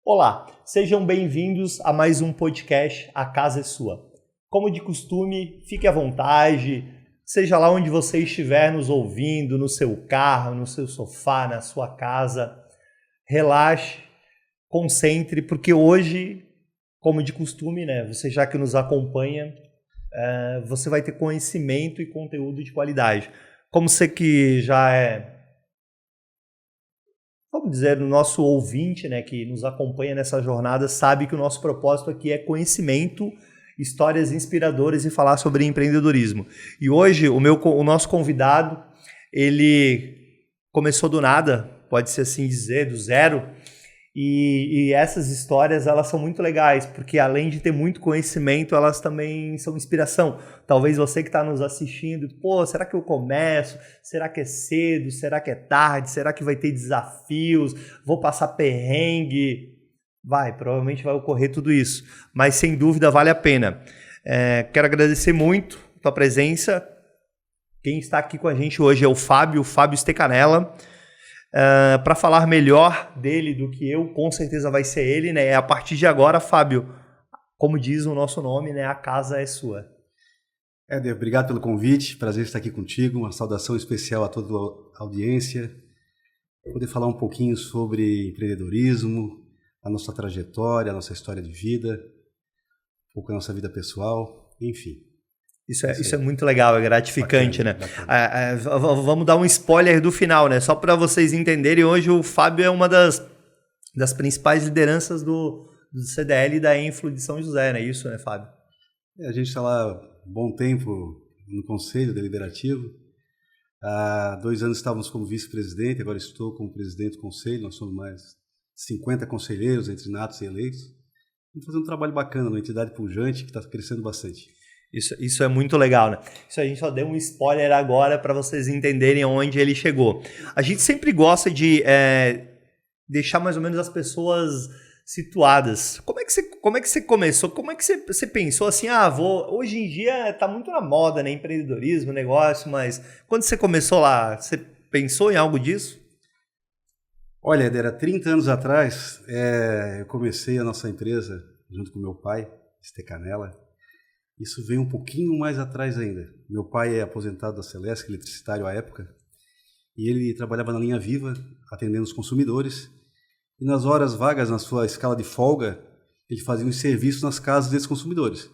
Olá, sejam bem-vindos a mais um podcast A Casa é Sua. Como de costume, fique à vontade, seja lá onde você estiver nos ouvindo, no seu carro, no seu sofá, na sua casa, relaxe, concentre, porque hoje, como de costume, você já que nos acompanha, você vai ter conhecimento e conteúdo de qualidade. Como você que já vamos dizer, o nosso ouvinte, que nos acompanha nessa jornada, sabe que o nosso propósito aqui é conhecimento, histórias inspiradoras e falar sobre empreendedorismo. E hoje, o nosso convidado, ele começou do nada, pode ser assim dizer, do zero, e essas histórias, elas são muito legais, porque além de ter muito conhecimento, elas também são inspiração. Talvez você que está nos assistindo, será que eu começo? Será que é cedo? Será que é tarde? Será que vai ter desafios? Vou passar perrengue? Provavelmente vai ocorrer tudo isso, mas sem dúvida vale a pena. Quero agradecer muito a tua presença. Quem está aqui com a gente hoje é o Fábio Stecanella. Para falar melhor dele do que eu, com certeza vai ser ele, A partir de agora, Fábio, como diz o nosso nome, a casa é sua. Éder, obrigado pelo convite, prazer estar aqui contigo, uma saudação especial a toda a audiência, poder falar um pouquinho sobre empreendedorismo, a nossa trajetória, a nossa história de vida, um pouco da nossa vida pessoal, enfim. Isso é muito legal, é gratificante, bacana. Vamos dar um spoiler do final, Só para vocês entenderem, hoje o Fábio é uma das principais lideranças do CDL e da Influ de São José, não é isso, Fábio? A gente está lá um bom tempo no Conselho Deliberativo. Há 2 anos estávamos como vice-presidente, agora estou como presidente do Conselho, nós somos mais 50 conselheiros, entre natos e eleitos. Estamos fazendo um trabalho bacana, uma entidade pujante que está crescendo bastante. Isso é muito legal, Isso a gente só deu um spoiler agora para vocês entenderem onde ele chegou. A gente sempre gosta de deixar mais ou menos as pessoas situadas. Como é que você começou? Como é que você pensou assim, hoje em dia está muito na moda, empreendedorismo, negócio, mas quando você começou lá, você pensou em algo disso? Olha, era 30 anos atrás, eu comecei a nossa empresa junto com meu pai, Stecanella. Isso veio um pouquinho mais atrás ainda. Meu pai é aposentado da Celesc, eletricitário à época, e ele trabalhava na linha viva, atendendo os consumidores, e nas horas vagas, na sua escala de folga, ele fazia uns serviços nas casas desses consumidores.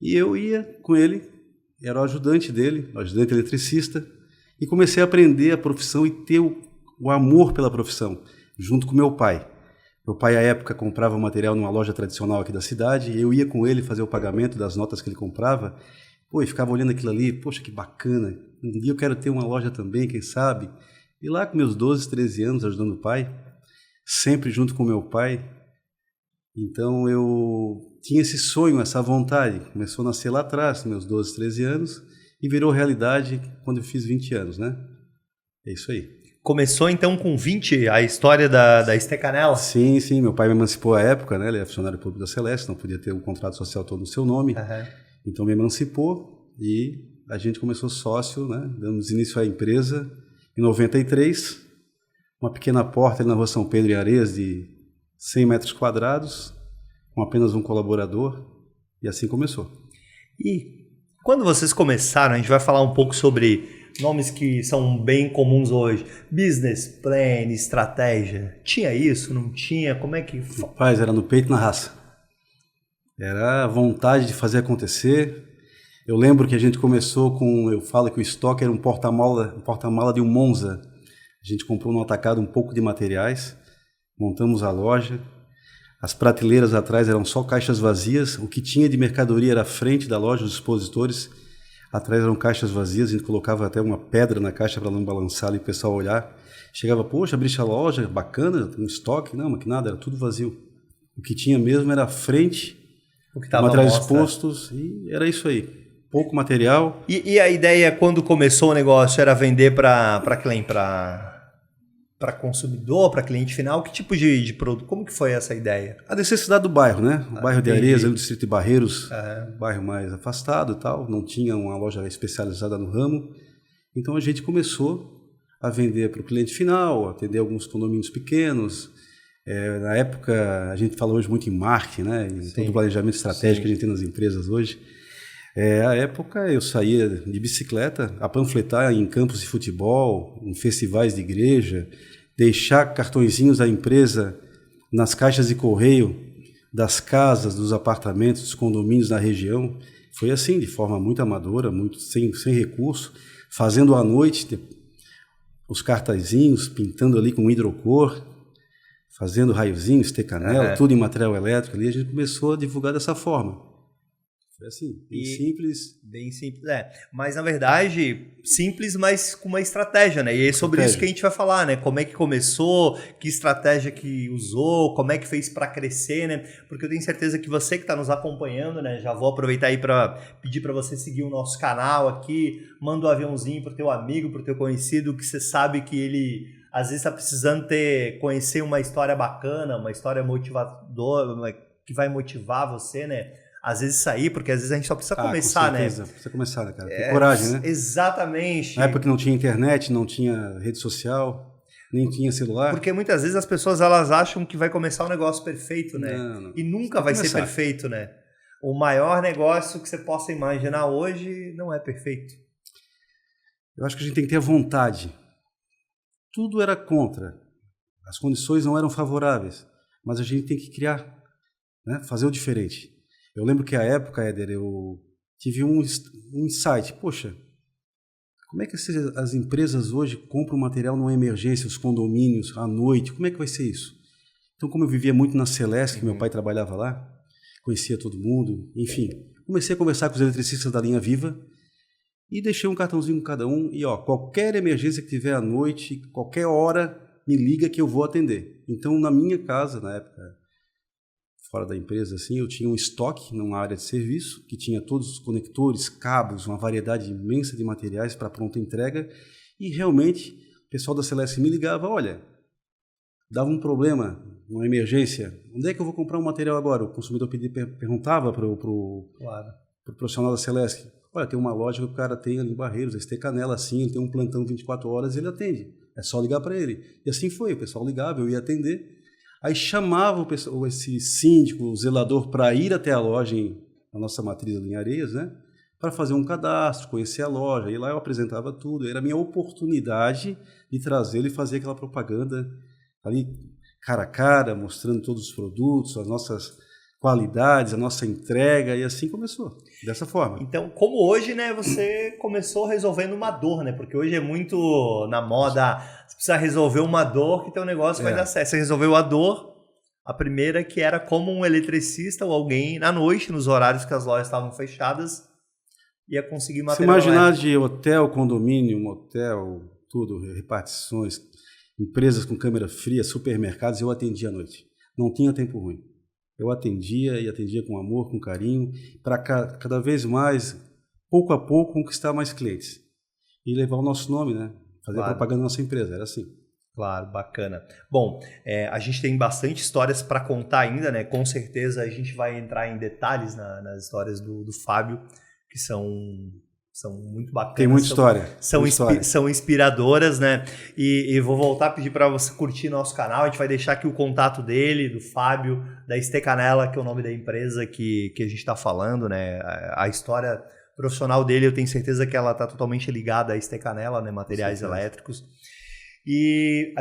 E eu ia com ele, era o ajudante dele, o ajudante eletricista, e comecei a aprender a profissão e ter o amor pela profissão, junto com meu pai. Meu pai, à época, comprava material numa loja tradicional aqui da cidade, e eu ia com ele fazer o pagamento das notas que ele comprava, e ficava olhando aquilo ali, poxa, que bacana, um dia eu quero ter uma loja também, quem sabe? E lá com meus 12, 13 anos, ajudando o pai, sempre junto com meu pai, então eu tinha esse sonho, essa vontade, começou a nascer lá atrás, meus 12, 13 anos, e virou realidade quando eu fiz 20 anos, É isso aí. Começou então com 20 a história da Stecanella? Sim, meu pai me emancipou à época, Ele é funcionário público da Celesc, não podia ter um contrato social todo no seu nome, Então me emancipou e a gente começou sócio, Damos início à empresa em 93, uma pequena porta ali na rua São Pedro em Areias de 100 metros quadrados, com apenas um colaborador, e assim começou. E quando vocês começaram, a gente vai falar um pouco sobre nomes que são bem comuns hoje. Business plan, estratégia. Tinha isso? Não tinha? Como é que... Rapaz, era no peito e na raça. Era a vontade de fazer acontecer. Eu lembro que a gente começou eu falo que o estoque era um porta-mala de um Monza. A gente comprou no atacado um pouco de materiais, montamos a loja. As prateleiras atrás eram só caixas vazias. O que tinha de mercadoria era à frente da loja, os expositores. Atrás eram caixas vazias, a gente colocava até uma pedra na caixa para não balançar e o pessoal olhar. Chegava, poxa, abri a loja, bacana, tem um estoque. Não, mas que nada, era tudo vazio. O que tinha mesmo era à frente, materiais expostos, e era isso aí. Pouco material. E a ideia, quando começou o negócio, era vender para quem? Para consumidor, para cliente final? Que tipo de produto? Como que foi essa ideia? A necessidade do bairro, O bairro de Areias, o distrito de Barreiros, bairro mais afastado e tal, não tinha uma loja especializada no ramo. Então a gente começou a vender para o cliente final, atender alguns condomínios pequenos, Na época, a gente fala hoje muito em marketing, né? Em todo o planejamento estratégico que a gente tem nas empresas hoje. A época eu saía de bicicleta a panfletar em campos de futebol, em festivais de igreja, deixar cartõezinhos da empresa nas caixas de correio das casas, dos apartamentos, dos condomínios na região. Foi assim, de forma muito amadora, muito sem recurso, fazendo à noite os cartazinhos, pintando ali com hidrocor, fazendo raiozinhos, Stecanella, tudo em material elétrico ali. A gente começou a divulgar dessa forma. Foi assim, bem simples. Bem simples, Mas, na verdade, simples, mas com uma estratégia, né? E é sobre isso que a gente vai falar, né? Como é que começou, que estratégia que usou, como é que fez para crescer, né? Porque eu tenho certeza que você que está nos acompanhando, né? Já vou aproveitar aí para pedir para você seguir o nosso canal aqui, manda um aviãozinho pro teu amigo, pro teu conhecido, que você sabe que ele às vezes está precisando conhecer uma história bacana, uma história motivadora, que vai motivar você, né? Às vezes sair, porque às vezes a gente só precisa começar, com certeza, né? Precisa começar, né, cara? Ter coragem, né? Exatamente. Na época que não tinha internet, não tinha rede social, nem tinha celular. Porque muitas vezes as pessoas elas acham que vai começar um negócio perfeito, né? Não. E nunca vai ser perfeito, né? O maior negócio que você possa imaginar hoje não é perfeito. Eu acho que a gente tem que ter a vontade. Tudo era contra. As condições não eram favoráveis. Mas a gente tem que criar, né? Fazer o diferente. Eu lembro que à época, Éder, eu tive um insight. Poxa, como é que as empresas hoje compram material numa emergência, os condomínios, à noite? Como é que vai ser isso? Então, como eu vivia muito na Celesc, que meu pai trabalhava lá, conhecia todo mundo, enfim, comecei a conversar com os eletricistas da linha Viva e deixei um cartãozinho com cada um. E, qualquer emergência que tiver à noite, qualquer hora, me liga que eu vou atender. Então, na minha casa, na época, fora da empresa, assim, eu tinha um estoque numa área de serviço, que tinha todos os conectores, cabos, uma variedade imensa de materiais para pronta entrega, e realmente o pessoal da Celeste me ligava, olha, dava um problema, uma emergência, onde é que eu vou comprar um material agora? O consumidor perguntava para o profissional da Celeste, olha, tem uma loja que o cara tem ali em Barreiros, esse tem Canela assim, ele tem um plantão 24 horas e ele atende, é só ligar para ele. E assim foi, o pessoal ligava, eu ia atender. Aí chamava esse síndico, o zelador, para ir até a loja, na nossa matriz ali em Areias, né? Para fazer um cadastro, conhecer a loja. E lá eu apresentava tudo. Era a minha oportunidade de trazê-lo e fazer aquela propaganda ali, cara a cara, mostrando todos os produtos, as nossas qualidades, a nossa entrega. E assim começou, dessa forma. Então, como hoje, né, você começou resolvendo uma dor, né? Porque hoje é muito na moda, você precisa resolver uma dor que teu negócio vai dar certo. Você resolveu a dor, a primeira que era como um eletricista ou alguém à noite, nos horários que as lojas estavam fechadas, ia conseguir material. Se imaginar de hotel, condomínio, motel, tudo, repartições, empresas com câmera fria, supermercados, eu atendia à noite. Não tinha tempo ruim. Eu atendia e atendia com amor, com carinho, para cada vez mais, pouco a pouco, conquistar mais clientes. E levar o nosso nome, né? Fazer propaganda da nossa empresa, era assim. Claro, bacana. Bom, a gente tem bastante histórias para contar ainda, né? Com certeza a gente vai entrar em detalhes nas histórias do Fábio, que são muito bacanas. Tem muita história. São inspiradoras, né? E vou voltar a pedir para você curtir nosso canal. A gente vai deixar aqui o contato dele, do Fábio, da Stecanella, que é o nome da empresa que a gente está falando, né? A história profissional dele, eu tenho certeza que ela está totalmente ligada à Stecanella, né? Materiais elétricos. E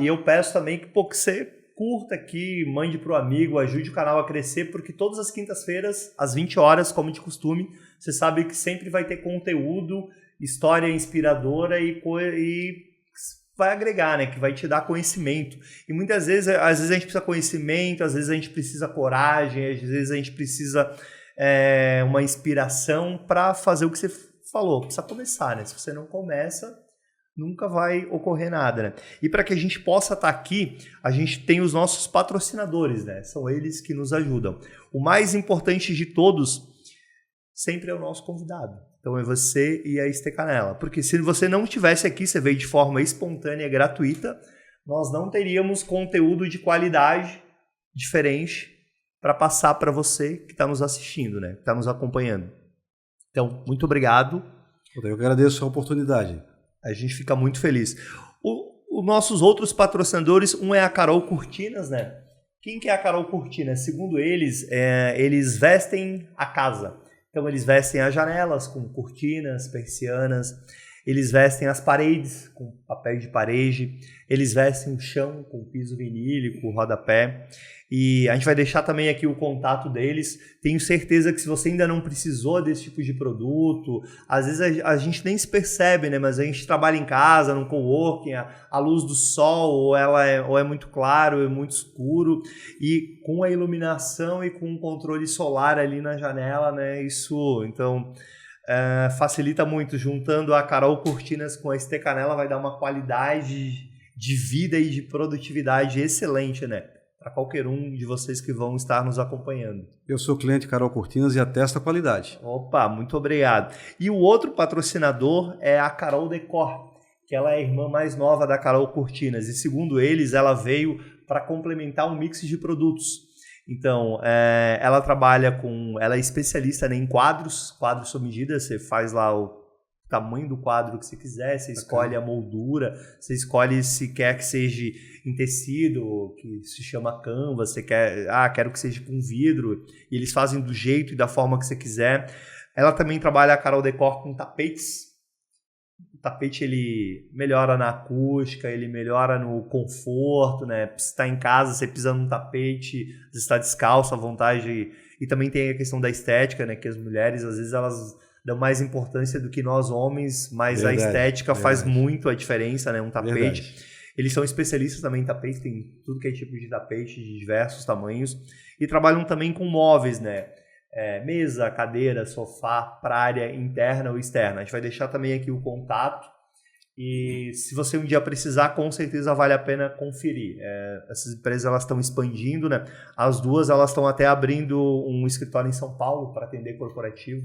eu peço também que você curta aqui, mande para o amigo, ajude o canal a crescer, porque todas as quintas-feiras, às 20 horas, como de costume, você sabe que sempre vai ter conteúdo, história inspiradora e vai agregar, né? Que vai te dar conhecimento. E muitas vezes, às vezes a gente precisa conhecimento, às vezes a gente precisa coragem, às vezes a gente precisa uma inspiração para fazer o que você falou. Precisa começar, né? Se você não começa, nunca vai ocorrer nada, né? E para que a gente possa estar aqui, a gente tem os nossos patrocinadores, né? São eles que nos ajudam. O mais importante de todos sempre é o nosso convidado. Então é você e a Stecanella. Porque se você não estivesse aqui, você veio de forma espontânea, gratuita, nós não teríamos conteúdo de qualidade diferente para passar para você que está nos assistindo, né? Que está nos acompanhando. Então, muito obrigado. Eu agradeço a oportunidade. A gente fica muito feliz. Os nossos outros patrocinadores, um é a Carol Cortinas, né? Quem que é a Carol Cortinas? Segundo eles, eles vestem a casa. Então eles vestem as janelas com cortinas, persianas, eles vestem as paredes com papel de parede, eles vestem o chão com piso vinílico, rodapé. E a gente vai deixar também aqui o contato deles. Tenho certeza que se você ainda não precisou desse tipo de produto, às vezes a gente nem se percebe, né? Mas a gente trabalha em casa, num coworking, a luz do sol, ou é muito claro, ou é muito escuro. E com a iluminação e com o controle solar ali na janela, né? Isso, então, facilita muito. Juntando a Carol Cortinas com a ST Canela, vai dar uma qualidade de vida e de produtividade excelente, né? Para qualquer um de vocês que vão estar nos acompanhando. Eu sou cliente Carol Cortinas e atesto a qualidade. Opa, muito obrigado. E o outro patrocinador é a Carol Decor, que ela é a irmã mais nova da Carol Cortinas. E segundo eles, ela veio para complementar um mix de produtos. Então, ela trabalha ela é especialista, né, em quadros sob medida. Você faz lá o tamanho do quadro que você quiser, você escolhe a moldura, você escolhe se quer que seja em tecido, que se chama canvas, você quer, quero que seja com vidro, e eles fazem do jeito e da forma que você quiser. Ela também trabalha, a Carol Decor, com tapetes. O tapete, ele melhora na acústica, ele melhora no conforto, né? Você está em casa, você pisa num tapete, você está descalço à vontade, e também tem a questão da estética, né? Que as mulheres, às vezes, elas dão mais importância do que nós homens, mas verdade, a estética faz muito a diferença, né? Um tapete. Verdade. Eles são especialistas também em tapete, tem tudo que é tipo de tapete, de diversos tamanhos. E trabalham também com móveis, né? Mesa, cadeira, sofá, praia interna ou externa. A gente vai deixar também aqui o contato. E se você um dia precisar, com certeza vale a pena conferir. Essas empresas, elas estão expandindo, né? As duas, elas estão até abrindo um escritório em São Paulo para atender corporativo.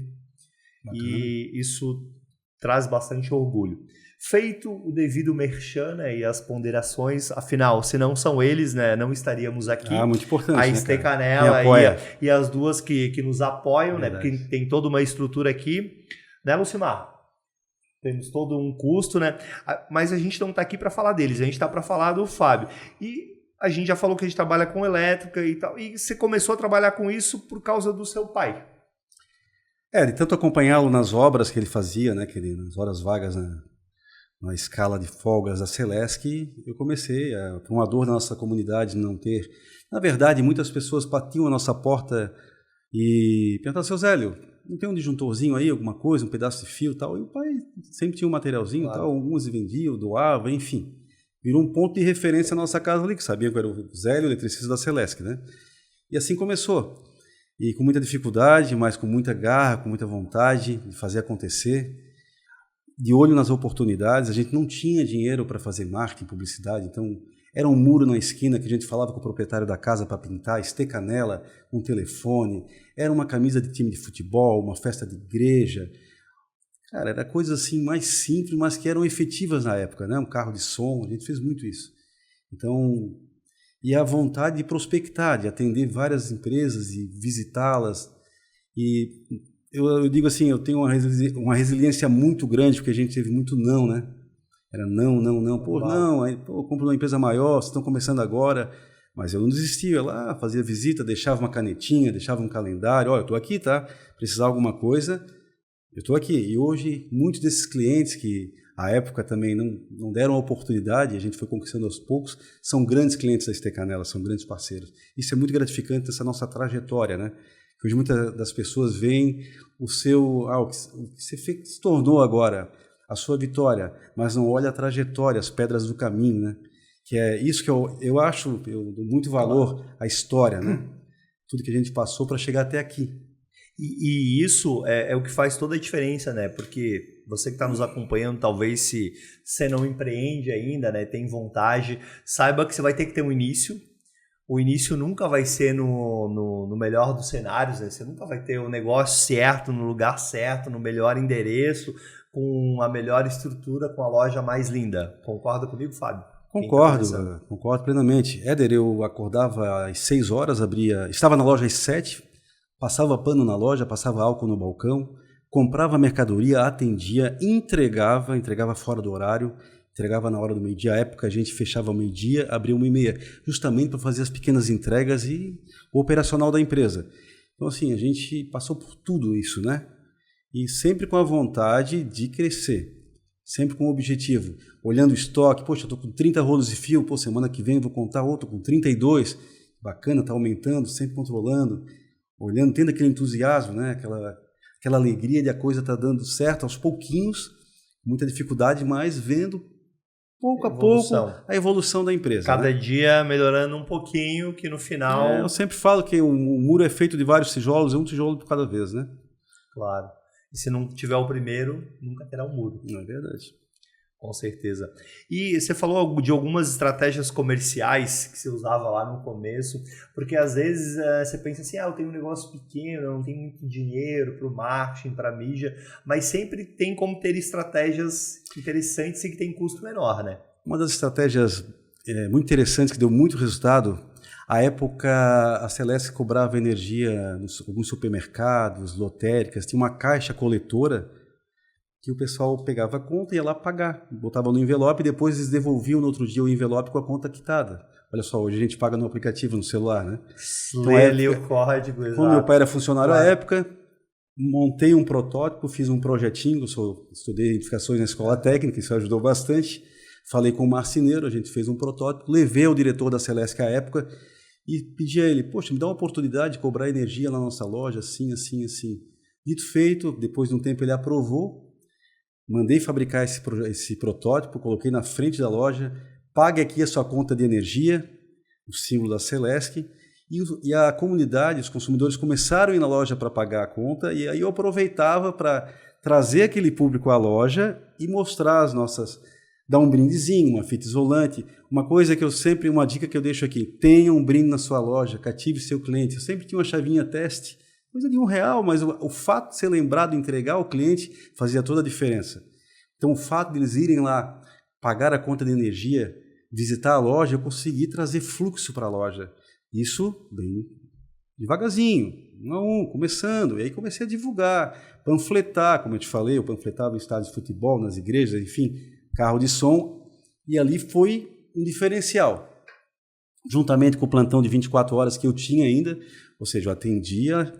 Bacana. E isso traz bastante orgulho. Feito o devido merchan, né, e as ponderações, afinal, se não são eles, né, não estaríamos aqui. Muito importante. A ST Canela e as duas que nos apoiam, né, porque tem toda uma estrutura aqui, né, Lucimar? Temos todo um custo, né? Mas a gente não está aqui para falar deles, a gente está para falar do Fábio. E a gente já falou que a gente trabalha com elétrica e tal, e você começou a trabalhar com isso por causa do seu pai. De tanto acompanhá-lo nas obras que ele fazia, né, nas horas vagas, né, na escala de folgas da Celesc, eu comecei por uma dor da nossa comunidade não ter. Na verdade, muitas pessoas batiam a nossa porta e perguntavam: seu Zélio, não tem um disjuntorzinho aí, alguma coisa, um pedaço de fio e tal? E o pai sempre tinha um materialzinho, claro, tal, alguns vendiam, doava, enfim. Virou um ponto de referência na nossa casa ali, que sabia que era o Zélio, eletricista da Celesc, né? E assim começou. E com muita dificuldade, mas com muita garra, com muita vontade de fazer acontecer. De olho nas oportunidades, a gente não tinha dinheiro para fazer marketing, publicidade, então era um muro na esquina que a gente falava com o proprietário da casa para pintar, ST Canela, um telefone, era uma camisa de time de futebol, uma festa de igreja. Cara, era coisas assim mais simples, mas que eram efetivas na época, né? Um carro de som, a gente fez muito isso. Então, e a vontade de prospectar, de atender várias empresas e visitá-las. E eu digo assim, eu tenho uma resiliência muito grande, porque a gente teve muito não, né? Era não. Pô, não, aí, compro uma empresa maior, vocês estão começando agora. Mas eu não desistia, eu lá fazia visita, deixava uma canetinha, deixava um calendário. Eu estou aqui, tá? Precisar de alguma coisa, eu estou aqui. E hoje, muitos desses clientes que à época também não deram a oportunidade, a gente foi conquistando aos poucos, são grandes clientes da ST Canela, são grandes parceiros. Isso é muito gratificante nessa nossa trajetória, né? Hoje muitas das pessoas veem o que você se tornou agora, a sua vitória, mas não olha a trajetória, as pedras do caminho, né? Que é isso que eu acho, eu dou muito valor à história, né? Tudo que a gente passou para chegar até aqui. E isso é o que faz toda a diferença, né? Porque você que está nos acompanhando, talvez se você não empreende ainda, né, tem vontade, saiba que você vai ter que ter um início. O início nunca vai ser no melhor dos cenários, né? Você nunca vai ter o negócio certo, no lugar certo, no melhor endereço, com a melhor estrutura, com a loja mais linda. Concorda comigo, Fábio? Concordo plenamente. Éder, eu acordava às 6 horas, estava na loja às 7, passava pano na loja, passava álcool no balcão, comprava mercadoria, atendia, entregava fora do horário, entregava na hora do meio-dia. À época a gente fechava ao meio-dia, abria 1h30, justamente para fazer as pequenas entregas e o operacional da empresa. Então, assim, a gente passou por tudo isso, né? E sempre com a vontade de crescer, sempre com o objetivo, olhando o estoque, poxa, eu estou com 30 rolos de fio, pô, semana que vem eu vou contar outro com 32, bacana, está aumentando, sempre controlando, olhando, tendo aquele entusiasmo, né? Aquela alegria de a coisa estar dando certo aos pouquinhos, muita dificuldade, mas vendo pouco a pouco a evolução da empresa. Cada dia melhorando um pouquinho, que no final... eu sempre falo que o muro é feito de vários tijolos, um tijolo por cada vez, né? Claro. E se não tiver o primeiro, nunca terá o muro. Não é verdade. Com certeza. E você falou de algumas estratégias comerciais que você usava lá no começo, porque às vezes você pensa assim, eu tenho um negócio pequeno, eu não tenho muito dinheiro para o marketing, para a mídia, mas sempre tem como ter estratégias interessantes e que tem custo menor, né? Uma das estratégias muito interessantes que deu muito resultado, à época a Celesc cobrava energia em alguns supermercados, lotéricas, tinha uma caixa coletora que o pessoal pegava a conta e ia lá pagar, botava no envelope e depois eles devolviam no outro dia o envelope com a conta quitada. Olha só, hoje a gente paga no aplicativo, no celular, né? Lê ali o código, exato. Quando meu pai era funcionário à época, montei um protótipo, fiz um projetinho, estudei edificações na escola técnica, isso ajudou bastante. Falei com o marceneiro, a gente fez um protótipo, levei ao diretor da Celesc à época e pedi a ele, poxa, me dá uma oportunidade de cobrar energia na nossa loja, assim, assim, assim. Dito feito, depois de um tempo ele aprovou. Mandei fabricar esse protótipo, coloquei na frente da loja, pague aqui a sua conta de energia, o símbolo da Celesc, e a comunidade, os consumidores começaram a ir na loja para pagar a conta, e aí eu aproveitava para trazer aquele público à loja e mostrar dar um brindezinho, uma fita isolante, uma dica que eu deixo aqui, tenha um brinde na sua loja, cative seu cliente. Eu sempre tinha uma chavinha teste, coisa de R$1, mas o fato de ser lembrado de entregar ao cliente fazia toda a diferença. Então, o fato de eles irem lá, pagar a conta de energia, visitar a loja, eu consegui trazer fluxo para a loja. Isso bem devagarzinho, um a um, começando. E aí comecei a divulgar, panfletar, como eu te falei, eu panfletava em estádios de futebol, nas igrejas, enfim, carro de som. E ali foi um diferencial. Juntamente com o plantão de 24 horas que eu tinha ainda, ou seja, eu atendia.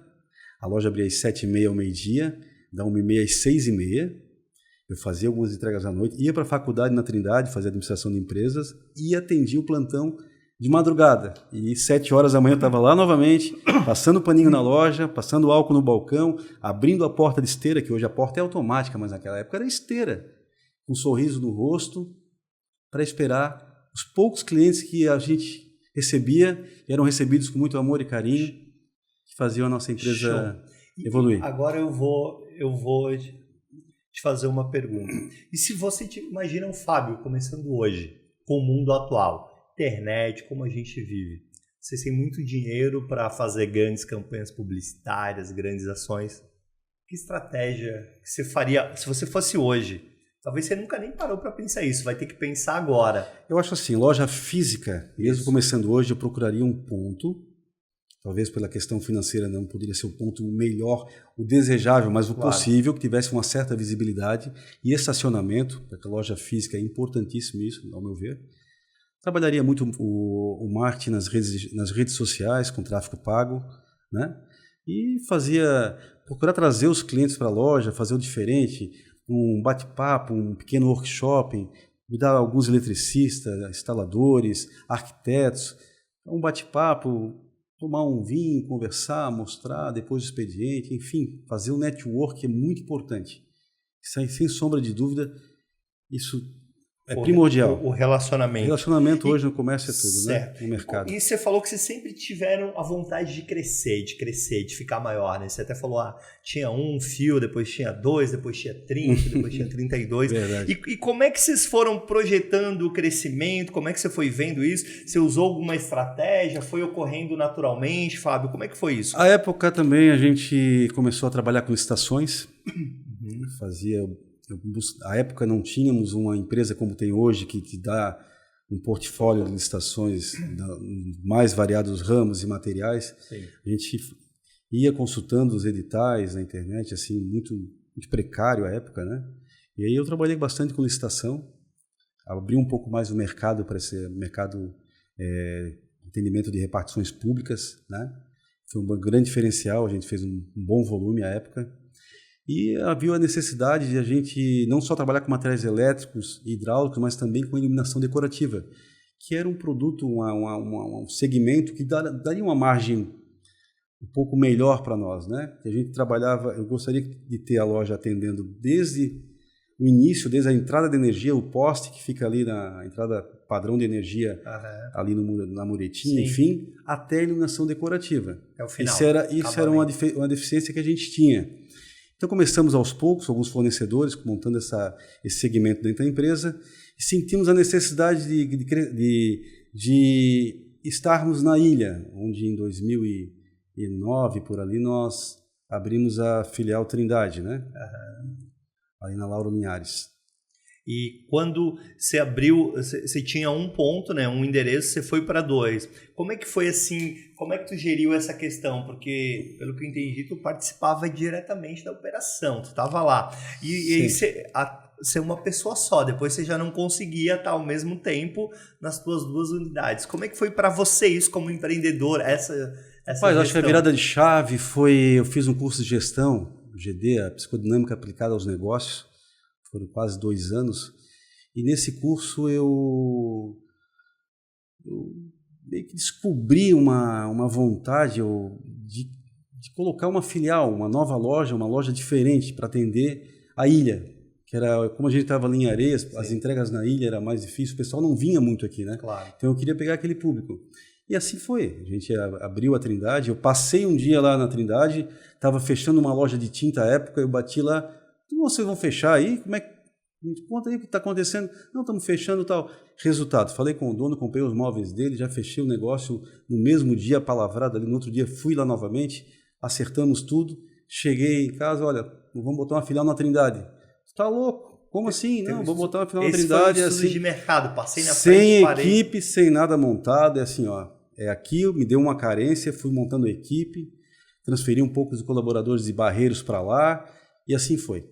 A loja abria às 7h30 ao meio-dia, da 1h30 às 6h30. Eu fazia algumas entregas à noite, ia para a faculdade na Trindade, fazia administração de empresas e atendia o plantão de madrugada. E 7h da manhã eu estava lá novamente, passando paninho na loja, passando álcool no balcão, abrindo a porta de esteira, que hoje a porta é automática, mas naquela época era esteira, com um sorriso no rosto, para esperar os poucos clientes que a gente recebia, eram recebidos com muito amor e carinho, que faziam a nossa empresa evoluir. Agora eu vou te fazer uma pergunta. E se você imagina o Fábio começando hoje, com o mundo atual, internet, como a gente vive, você tem muito dinheiro para fazer grandes campanhas publicitárias, grandes ações, que estratégia que você faria se você fosse hoje? Talvez você nunca nem parou para pensar isso, vai ter que pensar agora. Eu acho assim, loja física, mesmo começando hoje, eu procuraria um ponto. Talvez pela questão financeira não poderia ser o ponto melhor, o desejável, mas o possível, que tivesse uma certa visibilidade e estacionamento, porque a loja física é importantíssimo isso, ao meu ver. Trabalharia muito o marketing nas redes sociais, com tráfego pago, né? E procurar trazer os clientes para a loja, fazer o diferente, um bate-papo, um pequeno workshop, convidar alguns eletricistas, instaladores, arquitetos, um bate-papo, tomar um vinho, conversar, mostrar, depois do expediente, enfim, fazer um network é muito importante. Sem sombra de dúvida, isso é primordial. O relacionamento. O relacionamento hoje no comércio é tudo, certo, né? No mercado. E você falou que vocês sempre tiveram a vontade de crescer, de ficar maior, né? Você até falou, tinha um fio, depois tinha 2, depois tinha 30, depois tinha 32. Verdade. E como é que vocês foram projetando o crescimento? Como é que você foi vendo isso? Você usou alguma estratégia? Foi ocorrendo naturalmente, Fábio? Como é que foi isso? À época também a gente começou a trabalhar com estações, à época não tínhamos uma empresa como tem hoje que te dá um portfólio de licitações mais variados ramos e materiais. Sim. A gente ia consultando os editais na internet, assim, muito, muito precário à época, né? E aí eu trabalhei bastante com licitação. abrir um pouco mais o mercado para esse mercado atendimento de repartições públicas, né? Foi um grande diferencial, a gente fez um bom volume à época. E havia a necessidade de a gente não só trabalhar com materiais elétricos e hidráulicos, mas também com iluminação decorativa, que era um produto, um segmento que daria uma margem um pouco melhor para nós, né? A gente trabalhava, eu gostaria de ter a loja atendendo desde o início, desde a entrada de energia, o poste que fica ali na entrada padrão de energia, ali na muretinha, enfim, até a iluminação decorativa. É o final. Isso era uma deficiência que a gente tinha. Então começamos aos poucos, alguns fornecedores montando esse segmento dentro da empresa, e sentimos a necessidade de estarmos na ilha, onde em 2009, por ali, nós abrimos a filial Trindade, né? Ali na Lauro Linhares. E quando você abriu, você tinha um ponto, né, um endereço, você foi para 2. Como é que foi assim? Como é que tu geriu essa questão? Porque, pelo que eu entendi, tu participava diretamente da operação, tu estava lá. E aí você é uma pessoa só, depois você já não conseguia estar ao mesmo tempo nas tuas 2 unidades. Como é que foi para você isso como empreendedor, essa Mas acho que a virada de chave foi, eu fiz um curso de gestão, GD, a psicodinâmica aplicada aos negócios, foram quase 2 anos, e nesse curso eu meio que descobri uma vontade de colocar uma filial, uma nova loja, uma loja diferente para atender a ilha, que era, como a gente estava ali em Areias, as entregas na ilha era mais difícil, o pessoal não vinha muito aqui, né? Claro. Então eu queria pegar aquele público. E assim foi, a gente abriu a Trindade, eu passei um dia lá na Trindade, estava fechando uma loja de tinta à época, eu bati lá, como vocês vão fechar aí? Como é que... Me conta aí o que está acontecendo. Não, estamos fechando e tal. Resultado, falei com o dono, comprei os móveis dele, já fechei o negócio no mesmo dia, palavrado ali, no outro dia fui lá novamente, acertamos tudo, cheguei em casa, olha, vamos botar uma filial na Trindade. Você está louco? Como assim? Não, vou botar uma filial na Trindade. Foi um estudo de mercado, passei na frente, parei. Sem equipe, sem nada montado, é assim, ó, aqui me deu uma carência, fui montando a equipe, transferi um pouco de colaboradores e barreiros para lá, e assim foi.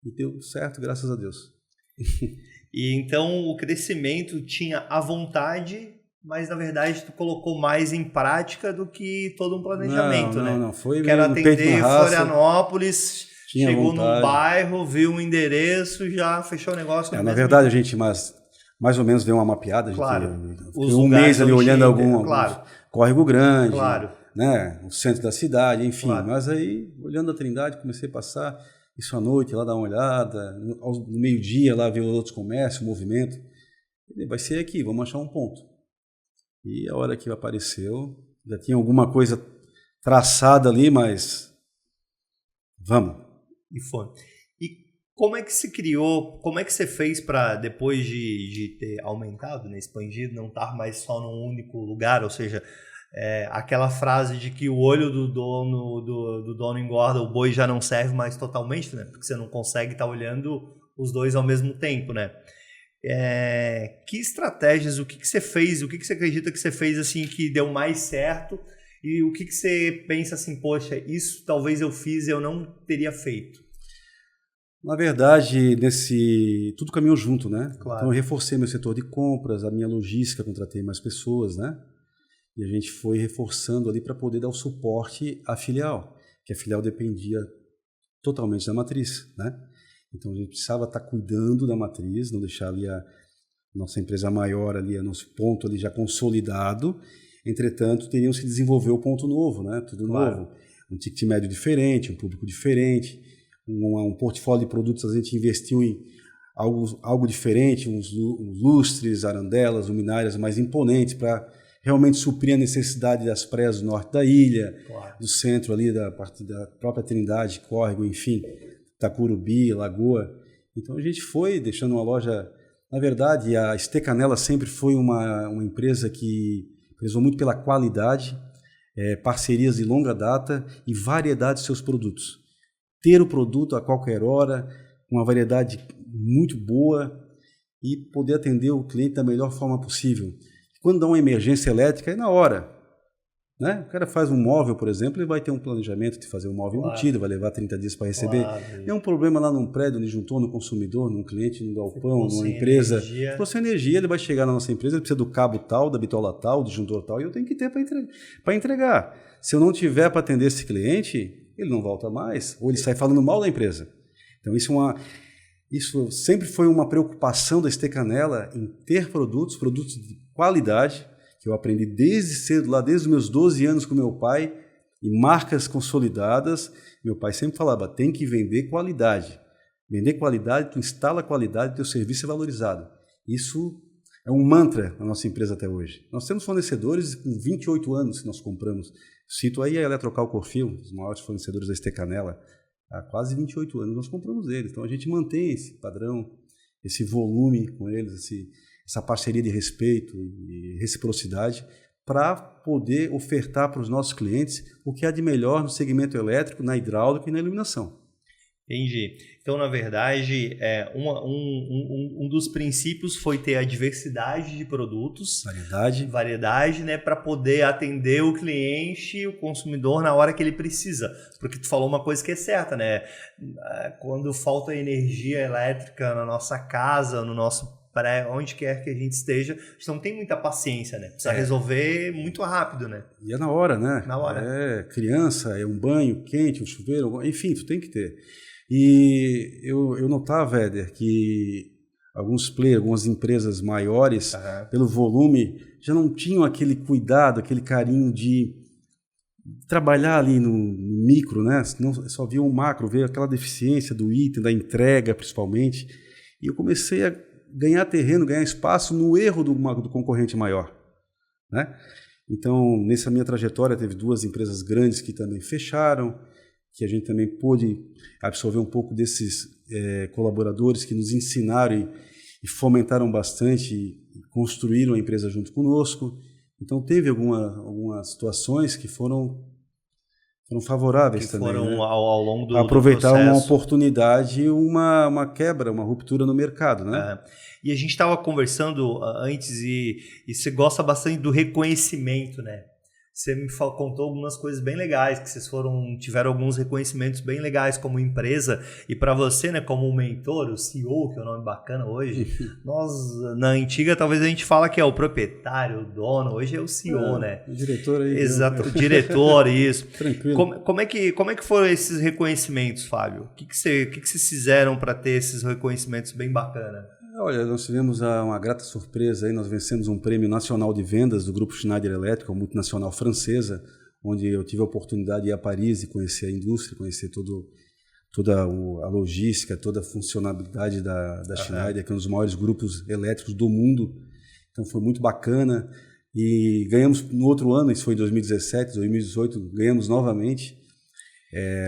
E deu certo, graças a Deus. E então o crescimento tinha a vontade, mas na verdade tu colocou mais em prática do que todo um planejamento, né? Não, foi que era no peito atender na raça, Florianópolis, chegou vontade. Num bairro, viu um endereço, já fechou o negócio. Na verdade, a gente mais ou menos deu uma mapeada. Claro. Um mês ali olhando algum córrego grande, claro. Né? O centro da cidade, enfim. Claro. Mas aí, olhando a Trindade, comecei a passar isso à noite, lá dar uma olhada, no meio-dia lá ver outros comércios, o movimento. Vai ser aqui, vamos achar um ponto. E a hora que apareceu, já tinha alguma coisa traçada ali, mas vamos. E foi. E como é que se criou, como é que você fez para, depois de ter aumentado, né, expandido, não estar mais só num único lugar, ou seja, aquela frase de que o olho do dono engorda, o boi já não serve mais totalmente, né? Porque você não consegue estar olhando os dois ao mesmo tempo, né? Que estratégias, o que você fez, o que você acredita que você fez assim que deu mais certo e o que você pensa assim, poxa, isso talvez eu fiz e eu não teria feito? Na verdade, tudo caminhou junto, né? Claro. Então eu reforcei meu setor de compras, a minha logística, contratei mais pessoas, né? E a gente foi reforçando ali para poder dar o suporte à filial, que a filial dependia totalmente da matriz, né? Então a gente precisava estar cuidando da matriz, não deixar ali a nossa empresa maior ali, o nosso ponto ali já consolidado. Entretanto, teríamos que desenvolver o ponto novo, né? Tudo novo. Um ticket médio diferente, um público diferente, um portfólio de produtos, a gente investiu em algo diferente, uns lustres, arandelas, luminárias mais imponentes para realmente suprir a necessidade das praias do norte da ilha, do centro ali, da parte da própria Trindade, Córrego, enfim, Tacurubi, Lagoa. Então a gente foi deixando uma loja... Na verdade, a Estecanela sempre foi uma empresa que prezou muito pela qualidade, parcerias de longa data e variedade de seus produtos. Ter o produto a qualquer hora, uma variedade muito boa e poder atender o cliente da melhor forma possível. Quando dá uma emergência elétrica, é na hora. Né? O cara faz um móvel, por exemplo, ele vai ter um planejamento de fazer um móvel embutido, vai levar 30 dias para receber. Tem um problema lá num prédio, onde juntou no consumidor, num cliente, num galpão, numa empresa. Ficou sem energia, ele vai chegar na nossa empresa, ele precisa do cabo tal, da bitola tal, do disjuntor tal, e eu tenho que ter para entregar. Se eu não tiver para atender esse cliente, ele não volta mais, ou ele sai falando mal da empresa. Então isso sempre foi uma preocupação da Stecanella em ter produtos de qualidade, que eu aprendi desde cedo, lá desde os meus 12 anos com meu pai, e marcas consolidadas. Meu pai sempre falava, tem que vender qualidade. Vender qualidade, tu instala qualidade, teu serviço é valorizado. Isso é um mantra na nossa empresa até hoje. Nós temos fornecedores com 28 anos que nós compramos. Cito aí a Eletrocal Corfil, os maiores fornecedores da Stecanella. Há quase 28 anos nós compramos eles. Então a gente mantém esse padrão, esse volume com eles, essa parceria de respeito e reciprocidade para poder ofertar para os nossos clientes o que há de melhor no segmento elétrico, na hidráulica e na iluminação. Entendi. Então, na verdade, um dos princípios foi ter a diversidade de produtos, variedade, né, para poder atender o cliente, o consumidor na hora que ele precisa. Porque tu falou uma coisa que é certa, né? Quando falta energia elétrica na nossa casa, no nosso onde quer que a gente esteja, a gente não tem muita paciência, né? Precisa resolver muito rápido, né? E é na hora, né? Na hora. É criança, é um banho quente, um chuveiro, enfim, tu tem que ter. E eu notava, Éder, que algumas empresas maiores, pelo volume, já não tinham aquele cuidado, aquele carinho de trabalhar ali no micro, né? Não, só via o macro, ver aquela deficiência do item, da entrega, principalmente. E eu comecei a ganhar terreno, ganhar espaço no erro do concorrente maior, né? Então, nessa minha trajetória, teve 2 empresas grandes que também fecharam, que a gente também pôde absorver um pouco desses colaboradores que nos ensinaram e fomentaram bastante e construíram a empresa junto conosco. Então, teve algumas situações que foram favoráveis também. Foram, né? ao longo do aproveitar processo. Uma oportunidade, uma quebra, uma ruptura no mercado, né? E a gente estava conversando antes e você gosta bastante do reconhecimento, né? Você me contou algumas coisas bem legais, que vocês tiveram alguns reconhecimentos bem legais como empresa, e para você, né, como mentor, o CEO, que é um nome bacana hoje, nós, na antiga, talvez a gente fala que é o proprietário, o dono, hoje é o CEO, né? O diretor aí. Exato, o diretor, isso. Tranquilo. Como é que foram esses reconhecimentos, Fábio? O que vocês fizeram para ter esses reconhecimentos bem bacanas? Olha, nós tivemos uma grata surpresa aí, nós vencemos um prêmio nacional de vendas do Grupo Schneider Electric, uma multinacional francesa, onde eu tive a oportunidade de ir a Paris e conhecer a indústria, conhecer toda a logística, toda a funcionalidade da Schneider, que é um dos maiores grupos elétricos do mundo. Então foi muito bacana. E ganhamos no outro ano, isso foi em 2017, 2018, ganhamos novamente.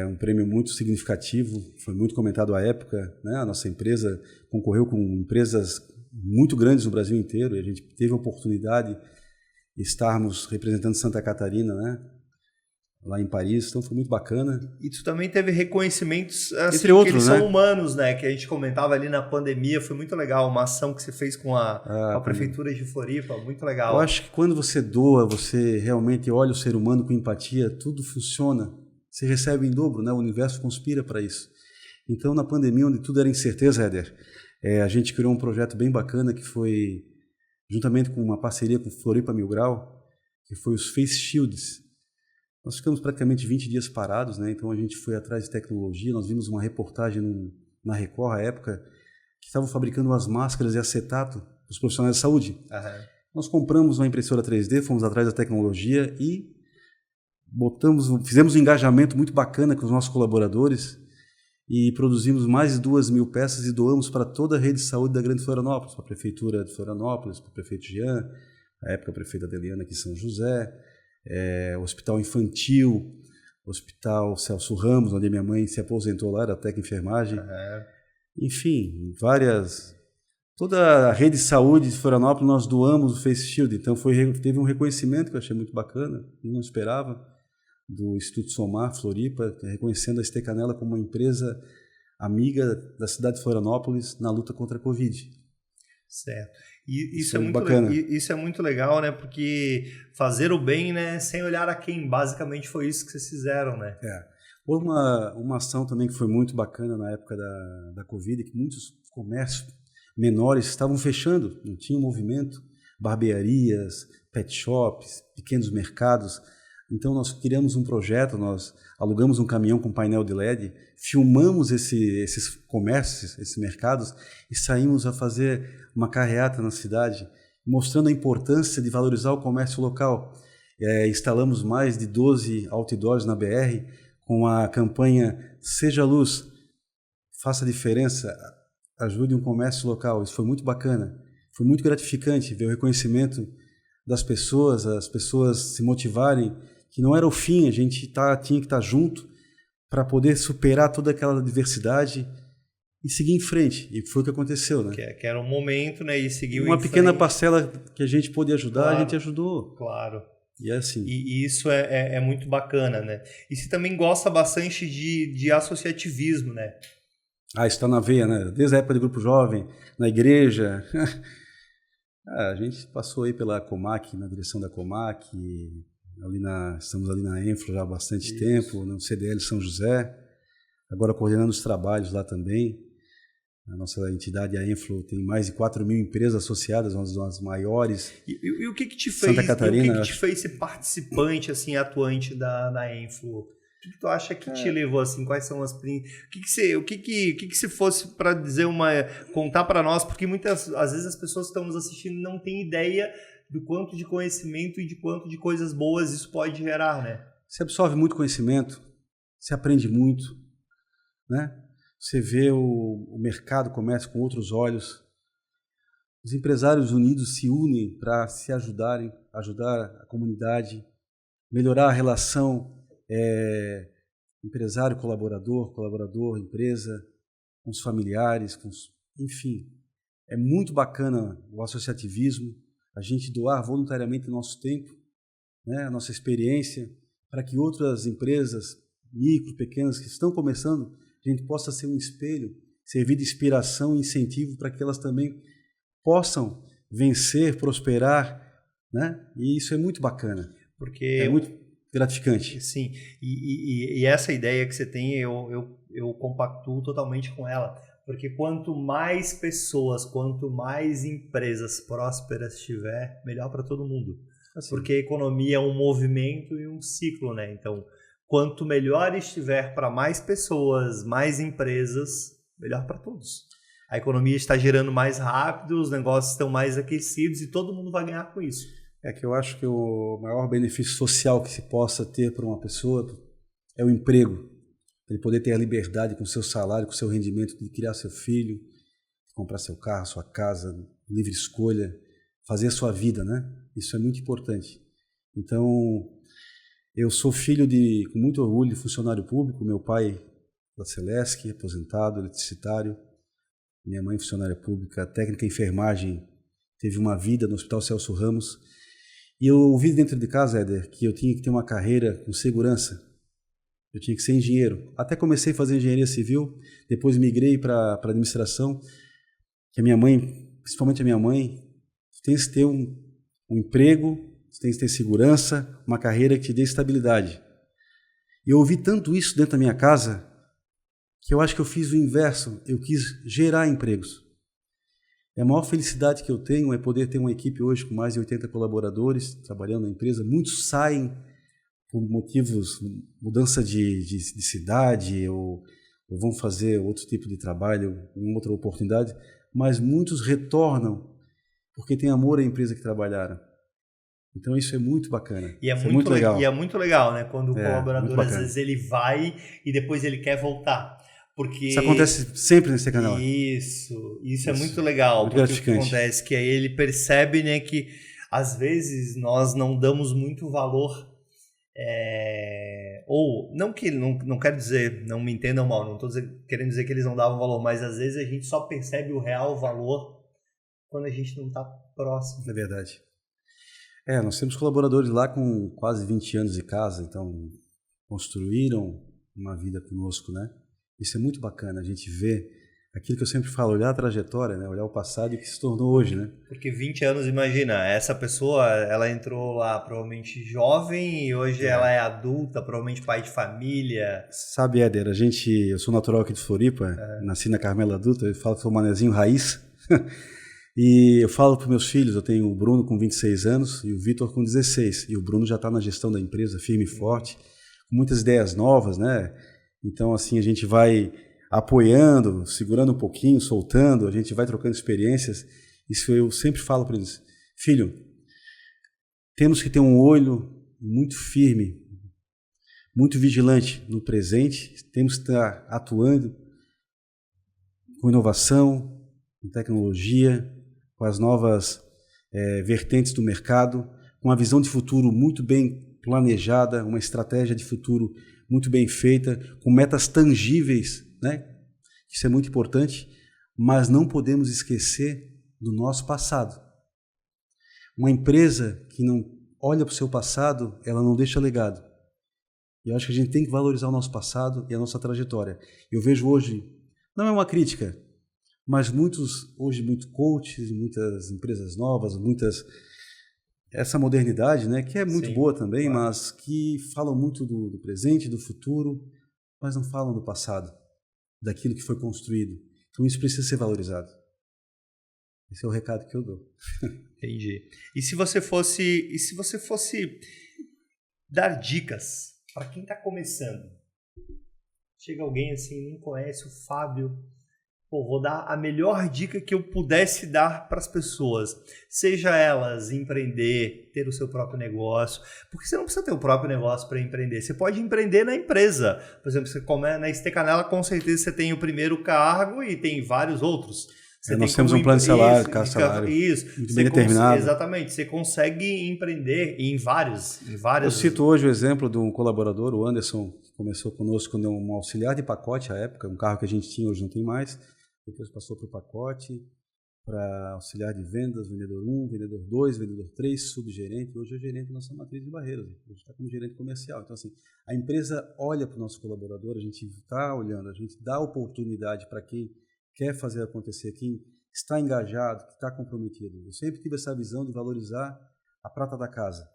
Um prêmio muito significativo, foi muito comentado à época, né? A nossa empresa concorreu com empresas muito grandes no Brasil inteiro e a gente teve a oportunidade de estarmos representando Santa Catarina, né? Lá em Paris, então foi muito bacana. E tu também teve reconhecimentos assim, entre outros, que eles né? São humanos, né? Que a gente comentava ali na pandemia, foi muito legal, uma ação que você fez com a Prefeitura de Floripa, muito legal. Eu acho que quando você doa, você realmente olha o ser humano com empatia, tudo funciona. Você recebe em dobro, né? O universo conspira para isso. Então, na pandemia, onde tudo era incerteza, Éder, a gente criou um projeto bem bacana que foi, juntamente com uma parceria com Floripa Mil Grau, que foi os Face Shields. Nós ficamos praticamente 20 dias parados, né? Então a gente foi atrás de tecnologia, nós vimos uma reportagem na Record, à época, que estavam fabricando as máscaras de acetato para os profissionais de saúde. Nós compramos uma impressora 3D, fomos atrás da tecnologia e fizemos um engajamento muito bacana com os nossos colaboradores e produzimos mais de 2.000 peças e doamos para toda a rede de saúde da Grande Florianópolis, para a Prefeitura de Florianópolis, para o prefeito Jean, à época a prefeita Adeliana aqui em São José, o Hospital Infantil, o Hospital Celso Ramos, onde minha mãe se aposentou lá, era técnica de enfermagem. Enfim, toda a rede de saúde de Florianópolis nós doamos o Face Shield, então teve um reconhecimento que eu achei muito bacana, não esperava, do Instituto Somar Floripa, reconhecendo a Stecanella como uma empresa amiga da cidade de Florianópolis na luta contra a Covid. Certo. E isso é muito bacana. Isso é muito legal, né? Porque fazer o bem, né, sem olhar a quem, basicamente foi isso que vocês fizeram, né? Houve uma ação também que foi muito bacana na época da Covid, que muitos comércios menores estavam fechando, não tinha movimento, barbearias, pet shops, pequenos mercados. Então nós criamos um projeto, nós alugamos um caminhão com painel de LED, filmamos esses comércios, esses mercados e saímos a fazer uma carreata na cidade, mostrando a importância de valorizar o comércio local. Instalamos mais de 12 outdoors na BR com a campanha Seja Luz, faça a diferença, ajude um comércio local. Isso foi muito bacana, foi muito gratificante ver o reconhecimento das pessoas, as pessoas se motivarem, que não era o fim, a gente tinha que estar junto para poder superar toda aquela diversidade e seguir em frente. E foi o que aconteceu, né? Que era um momento, né? E seguiu uma pequena parcela que a gente pôde ajudar, claro, a gente ajudou. Claro. E é assim. E isso é muito bacana, né? E você também gosta bastante de associativismo, né? Isso está na veia, né? Desde a época do Grupo Jovem, na igreja. A gente passou aí pela Comac, na direção da Comac, estamos ali na Enflo já há bastante tempo, no CDL São José, agora coordenando os trabalhos lá também. A nossa entidade, a Enflo, tem mais de 4.000 empresas associadas, uma das maiores. E o que te fez, Santa Catarina, o que te fez ser participante, assim, atuante da Enflo? O que tu acha que te levou, assim? Quais são as... O que se fosse para dizer contar para nós? Porque muitas às vezes as pessoas que estão nos assistindo não têm ideia do quanto de conhecimento e de quanto de coisas boas isso pode gerar, né? Você absorve muito conhecimento, você aprende muito, né? Você vê o mercado, o comércio com outros olhos. Os empresários unidos se unem para se ajudarem, ajudar a comunidade, melhorar a relação empresário, colaborador, empresa, com os familiares, enfim. É muito bacana o associativismo, a gente doar voluntariamente o nosso tempo, né, a nossa experiência, para que outras empresas, micro, pequenas, que estão começando, a gente possa ser um espelho, servir de inspiração e incentivo para que elas também possam vencer, prosperar, né? E isso é muito bacana. Porque é muito gratificante. Sim, e essa ideia que você tem, eu compactuo totalmente com ela, porque quanto mais pessoas, quanto mais empresas prósperas tiver, melhor para todo mundo. Assim. Porque a economia é um movimento e um ciclo, né? Então, quanto melhor estiver para mais pessoas, mais empresas, melhor para todos. A economia está girando mais rápido, os negócios estão mais aquecidos e todo mundo vai ganhar com isso. É que eu acho que o maior benefício social que se possa ter para uma pessoa é o emprego. Ele poder ter a liberdade com o seu salário, com o seu rendimento, de criar seu filho, comprar seu carro, sua casa, livre escolha, fazer a sua vida, né? Isso é muito importante. Então, eu sou filho com muito orgulho, de funcionário público. Meu pai da Celesc, aposentado, eletricitário. Minha mãe, funcionária pública, técnica em enfermagem, teve uma vida no Hospital Celso Ramos. E eu ouvi dentro de casa, Éder, que eu tinha que ter uma carreira com segurança. Eu tinha que ser engenheiro. Até comecei a fazer engenharia civil, depois migrei para administração, que a minha mãe, principalmente a minha mãe, tem que ter um emprego, tem que ter segurança, uma carreira que te dê estabilidade. E eu ouvi tanto isso dentro da minha casa, que eu acho que eu fiz o inverso, eu quis gerar empregos. E a maior felicidade que eu tenho é poder ter uma equipe hoje com mais de 80 colaboradores trabalhando na empresa. Muitos saem por motivos, mudança de cidade ou vão fazer outro tipo de trabalho, uma outra oportunidade, mas muitos retornam porque têm amor à empresa que trabalharam. Então isso é muito bacana. E é muito legal. E é muito legal, né? Quando o colaborador, às vezes, ele vai e depois ele quer voltar. Porque... Isso acontece sempre nesse canal. Isso é muito legal. Muito gratificante. O que acontece que aí ele percebe, né, que às vezes nós não damos muito valor, ou não quero dizer, não me entendam mal, não estou querendo dizer que eles não davam valor, mas às vezes a gente só percebe o real valor quando a gente não está próximo. É verdade. Nós temos colaboradores lá com quase 20 anos de casa, então construíram uma vida conosco, né? Isso é muito bacana, a gente vê aquilo que eu sempre falo, olhar a trajetória, né? Olhar o passado e o que se tornou hoje, né? Porque 20 anos, imagina, essa pessoa, ela entrou lá provavelmente jovem e hoje ela é adulta, provavelmente pai de família. Sabe, Éder, eu sou natural aqui de Floripa, nasci na Carmela Dutra, eu falo que sou manezinho raiz. E eu falo para os meus filhos, eu tenho o Bruno com 26 anos e o Vitor com 16. E o Bruno já está na gestão da empresa, firme e forte, com muitas ideias novas, né? Então, assim, a gente vai apoiando, segurando um pouquinho, soltando, a gente vai trocando experiências. Isso eu sempre falo para eles. Filho, temos que ter um olho muito firme, muito vigilante no presente, temos que estar atuando com inovação, com tecnologia, com as novas vertentes do mercado, com uma visão de futuro muito bem planejada, uma estratégia de futuro muito bem feita, com metas tangíveis, né? Isso é muito importante, mas não podemos esquecer do nosso passado. Uma empresa que não olha para o seu passado, ela não deixa legado. E eu acho que a gente tem que valorizar o nosso passado e a nossa trajetória. Eu vejo hoje, não é uma crítica, mas muitos coaches, muitas empresas novas, essa modernidade, né, que é muito boa também, claro, mas que falam muito do presente, do futuro, mas não falam do passado, daquilo que foi construído. Então isso precisa ser valorizado. Esse é o recado que eu dou. Entendi. E se você fosse dar dicas para quem está começando? Chega alguém assim, não conhece o Fábio. Pô, vou dar a melhor dica que eu pudesse dar para as pessoas. Seja elas empreender, ter o seu próprio negócio. Porque você não precisa ter o próprio negócio para empreender. Você pode empreender na empresa. Por exemplo, você na STCanela, com certeza você tem o primeiro cargo e tem vários outros. Nós temos um plano de salário, salário muito bem determinado. Exatamente. Você consegue empreender em vários. Eu cito hoje o exemplo de um colaborador, o Anderson, que começou conosco como um auxiliar de pacote à época, um carro que a gente tinha, hoje não tem mais. Depois passou para o pacote, para auxiliar de vendas, vendedor 1, vendedor 2, vendedor 3, subgerente. Hoje é gerente da nossa matriz de Barreiras. Hoje está como gerente comercial. Então, assim, a empresa olha para o nosso colaborador, a gente está olhando, a gente dá oportunidade para quem quer fazer acontecer, quem está engajado, que está comprometido. Eu sempre tive essa visão de valorizar a prata da casa.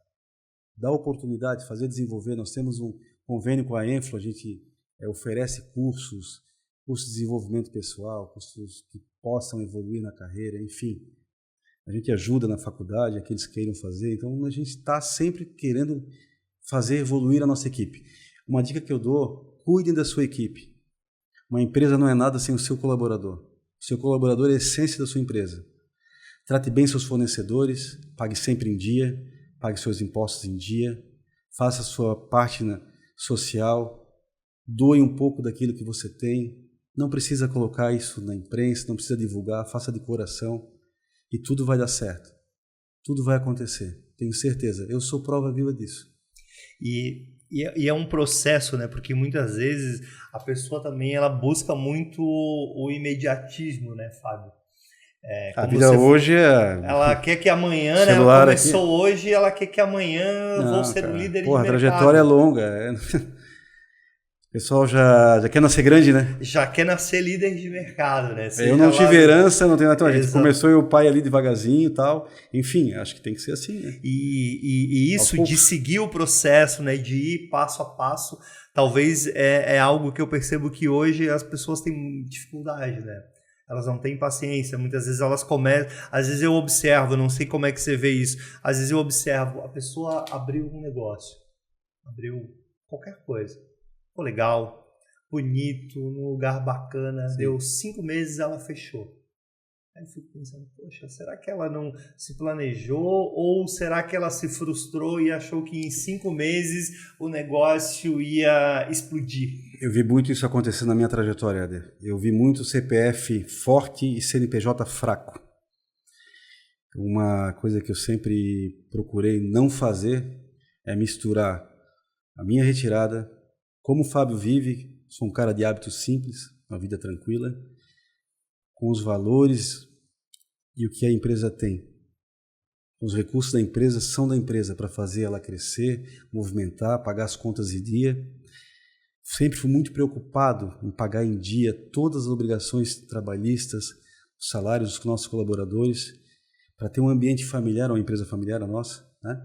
Dar oportunidade, fazer desenvolver. Nós temos um convênio com a Enflo, a gente oferece cursos de desenvolvimento pessoal, cursos que possam evoluir na carreira, enfim. A gente ajuda na faculdade, aqueles que queiram fazer. Então, a gente está sempre querendo fazer evoluir a nossa equipe. Uma dica que eu dou, cuidem da sua equipe. Uma empresa não é nada sem o seu colaborador. O seu colaborador é a essência da sua empresa. Trate bem seus fornecedores, pague sempre em dia, pague seus impostos em dia, faça a sua parte social, doe um pouco daquilo que você tem. Não precisa colocar isso na imprensa, não precisa divulgar, faça de coração e tudo vai dar certo. Tudo vai acontecer, tenho certeza. Eu sou prova viva disso. E é um processo, né? Porque muitas vezes a pessoa também ela busca muito o imediatismo, né, Fábio? A vida hoje é... Ela quer que amanhã, né? Ela começou hoje, ela quer que amanhã vou ser o líder de mercado. A trajetória é longa. O pessoal já quer nascer grande, né? Já quer nascer líder de mercado, né? Eu não tive herança, não tenho nada. A gente começou e o pai ali devagarzinho e tal. Enfim, acho que tem que ser assim, né? E isso de seguir o processo, né? De ir passo a passo, talvez é algo que eu percebo que hoje as pessoas têm dificuldade, né? Elas não têm paciência, muitas vezes elas começam... Às vezes eu observo, não sei como é que você vê isso, às vezes eu observo, a pessoa abriu um negócio, abriu qualquer coisa. Ficou legal, bonito, num lugar bacana. Sim. Deu 5 meses, ela fechou. Aí eu fico pensando, poxa, será que ela não se planejou? Ou será que ela se frustrou e achou que em 5 meses o negócio ia explodir? Eu vi muito isso acontecer na minha trajetória, Éder. Eu vi muito CPF forte e CNPJ fraco. Uma coisa que eu sempre procurei não fazer é misturar a minha retirada. Como o Fábio vive, sou um cara de hábitos simples, uma vida tranquila, com os valores e o que a empresa tem. Os recursos da empresa são da empresa para fazer ela crescer, movimentar, pagar as contas em dia. sempre fui muito preocupado em pagar em dia todas as obrigações trabalhistas, os salários dos nossos colaboradores, para ter um ambiente familiar, uma empresa familiar a nossa, né?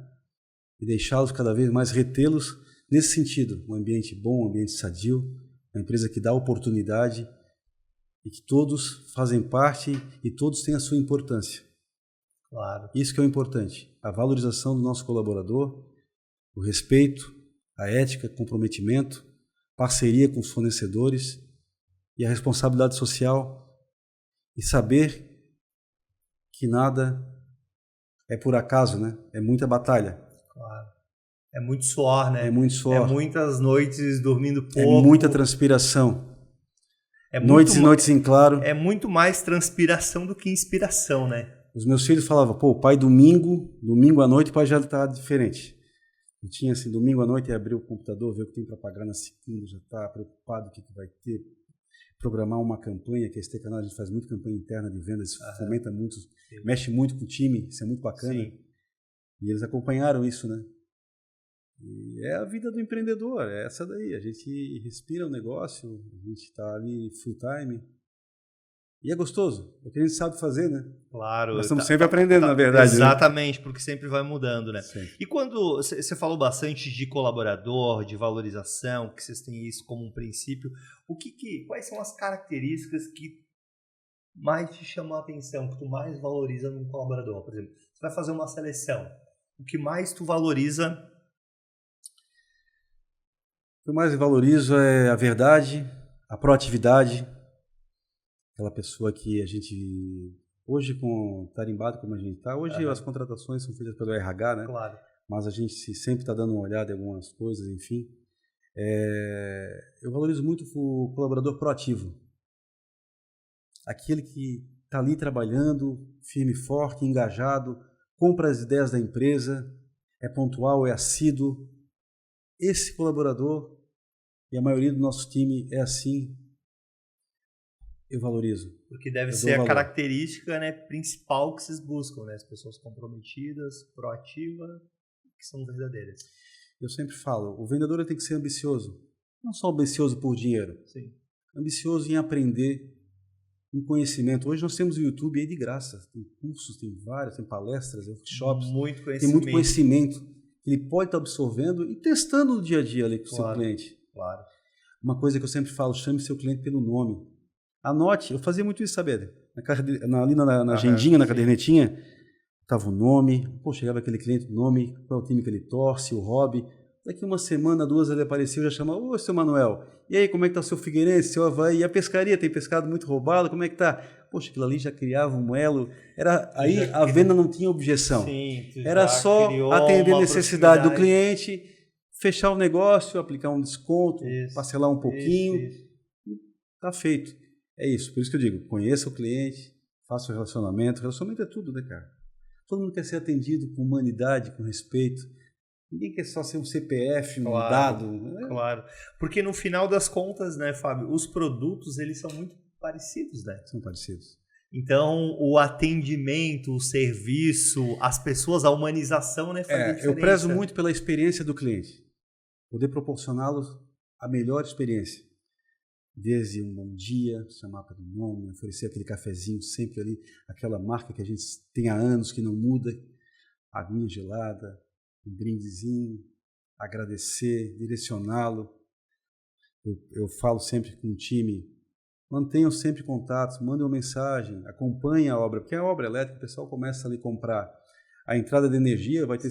E deixá-los cada vez mais, retê-los nesse sentido, um ambiente bom, um ambiente sadio, uma empresa que dá oportunidade e que todos fazem parte e todos têm a sua importância. Claro. Isso que é o importante, a valorização do nosso colaborador, o respeito, a ética, comprometimento, parceria com os fornecedores e a responsabilidade social e saber que nada é por acaso, né? É muita batalha. Claro. É muito suor, né? É muito suor. É muitas noites dormindo pouco. É muita transpiração. É Noites e noites em claro. É muito mais transpiração do que inspiração, né? Os meus filhos falavam, pô, o pai domingo à noite o pai já está diferente. Eu tinha assim, domingo à noite, abrir o computador, ver o que tem para pagar na segunda, já está preocupado o que vai ter, programar uma campanha, que a ST Canal a gente faz muito campanha interna de vendas, fomenta muito, mexe muito com o time, isso é muito bacana. Sim. E eles acompanharam isso, né? E é a vida do empreendedor, é essa daí, a gente respira o negócio, a gente está ali full time. E é gostoso, porque a gente sabe fazer, né? Claro. Nós estamos sempre aprendendo, na verdade. Exatamente, né? Porque sempre vai mudando, né? Sempre. E quando você falou bastante de colaborador, de valorização, que vocês têm isso como um princípio, quais são as características que mais te chamam a atenção, que tu mais valoriza num colaborador? Por exemplo, você vai fazer uma seleção, o que mais tu valoriza? O que eu mais valorizo é a verdade, a proatividade, aquela pessoa que a gente, hoje com tarimbado como a gente está, hoje as contratações são feitas pelo RH, né? Claro. Mas a gente sempre está dando uma olhada em algumas coisas, enfim. Eu valorizo muito o colaborador proativo. Aquele que está ali trabalhando, firme e forte, engajado, compra as ideias da empresa, é pontual, é assíduo. Esse colaborador, e a maioria do nosso time é assim, eu valorizo. Porque deve ser a característica, né, principal que vocês buscam, né? As pessoas comprometidas, proativas, que são verdadeiras. Eu sempre falo, o vendedor tem que ser ambicioso. Não só ambicioso por dinheiro. Sim. Ambicioso em aprender, em conhecimento. Hoje nós temos o YouTube aí de graça. Tem cursos, tem vários, tem palestras, workshops. Muito conhecimento. Tem muito conhecimento. Ele pode estar absorvendo e testando no dia a dia ali com o seu cliente. Claro. Uma coisa que eu sempre falo, chame seu cliente pelo nome. Anote, eu fazia muito isso, sabe? Ali na agendinha, na cadernetinha, estava o nome, chegava aquele cliente, o nome, qual é o time que ele torce, o hobby. Daqui uma semana, duas, ele apareceu, já chamava, ô, seu Manuel, e aí, como é que tá o seu Figueirense, seu Avaí? E a pescaria, tem pescado muito roubado, como é que tá? Poxa, aquilo ali já criava um elo. Aí a venda não tinha objeção. Sim, era só atender a necessidade do cliente, fechar o negócio, aplicar um desconto, parcelar um pouquinho. Tá feito. É isso, por isso que eu digo, conheça o cliente, faça o relacionamento. Relacionamento é tudo, né, cara? Todo mundo quer ser atendido com humanidade, com respeito. Ninguém quer só ser um CPF, um dado. Claro, porque no final das contas, né, Fábio, os produtos, eles são muito parecidos, né? São parecidos. Então, o atendimento, o serviço, as pessoas, a humanização, né, faz a diferença. Eu prezo muito pela experiência do cliente. Poder proporcioná-los a melhor experiência. Desde um bom dia, chamar pelo nome, oferecer aquele cafezinho sempre ali, aquela marca que a gente tem há anos que não muda, aguinha gelada, um brindezinho, agradecer, direcioná-lo. Eu falo sempre com o time, mantenham sempre contatos, mandem uma mensagem, acompanhem a obra, porque a obra elétrica, o pessoal começa ali a comprar a entrada de energia, vai ter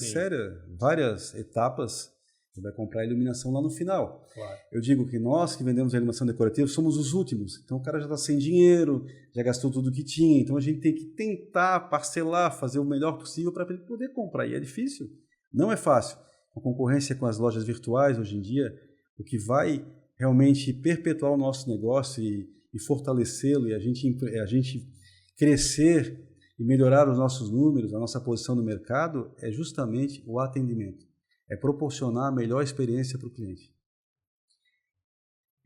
várias etapas, você vai comprar a iluminação lá no final. Claro. Eu digo que nós que vendemos a iluminação decorativa somos os últimos, então o cara já está sem dinheiro, já gastou tudo que tinha, então a gente tem que tentar parcelar, fazer o melhor possível para ele poder comprar, e é difícil. Não é fácil. A concorrência com as lojas virtuais hoje em dia, o que vai realmente perpetuar o nosso negócio e fortalecê-lo e a gente crescer e melhorar os nossos números, a nossa posição no mercado, é justamente o atendimento. É proporcionar a melhor experiência para o cliente.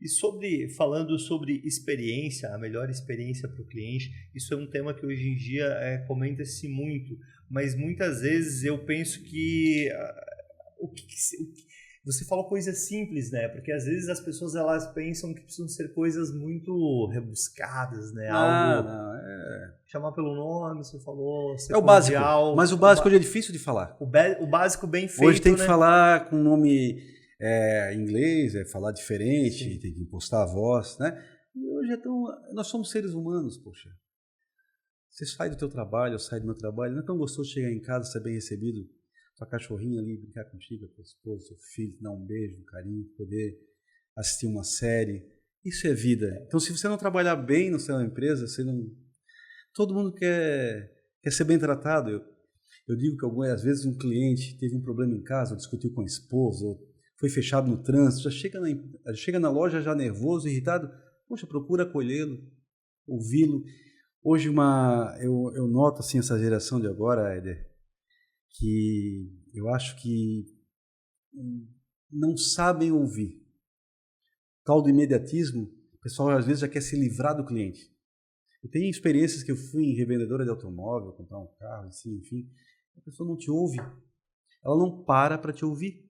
E falando sobre experiência, a melhor experiência para o cliente, isso é um tema que hoje em dia comenta-se muito, mas muitas vezes eu penso que Você falou coisas simples, né? Porque às vezes as pessoas elas pensam que precisam ser coisas muito rebuscadas, né? Algo Não, chamar pelo nome, você falou, ser é o básico, cordial. mas o básico hoje é difícil de falar. O básico bem feito, Hoje tem que né? falar com nome em inglês, falar diferente, Sim. tem que impostar a voz, né? E hoje nós somos seres humanos, poxa. Você sai do teu trabalho, eu saio do meu trabalho, não é tão gostoso chegar em casa, ser bem recebido, sua cachorrinha ali, brincar contigo, a tua esposa, seu filho, dar um beijo, um carinho, poder assistir uma série. Isso é vida. Então, se você não trabalhar bem na sua empresa, você não... Todo mundo quer ser bem tratado. Eu digo que às vezes um cliente teve um problema em casa, discutiu com a esposa, ou foi fechado no trânsito, já chega na loja já nervoso, irritado. Poxa, procura acolhê-lo, ouvi-lo. Hoje eu noto assim, essa geração de agora, Éder, que eu acho que não sabem ouvir. Tal do imediatismo, o pessoal às vezes já quer se livrar do cliente. Eu tenho experiências que eu fui em revendedora de automóvel, comprar um carro, assim, enfim, a pessoa não te ouve, ela não para te ouvir.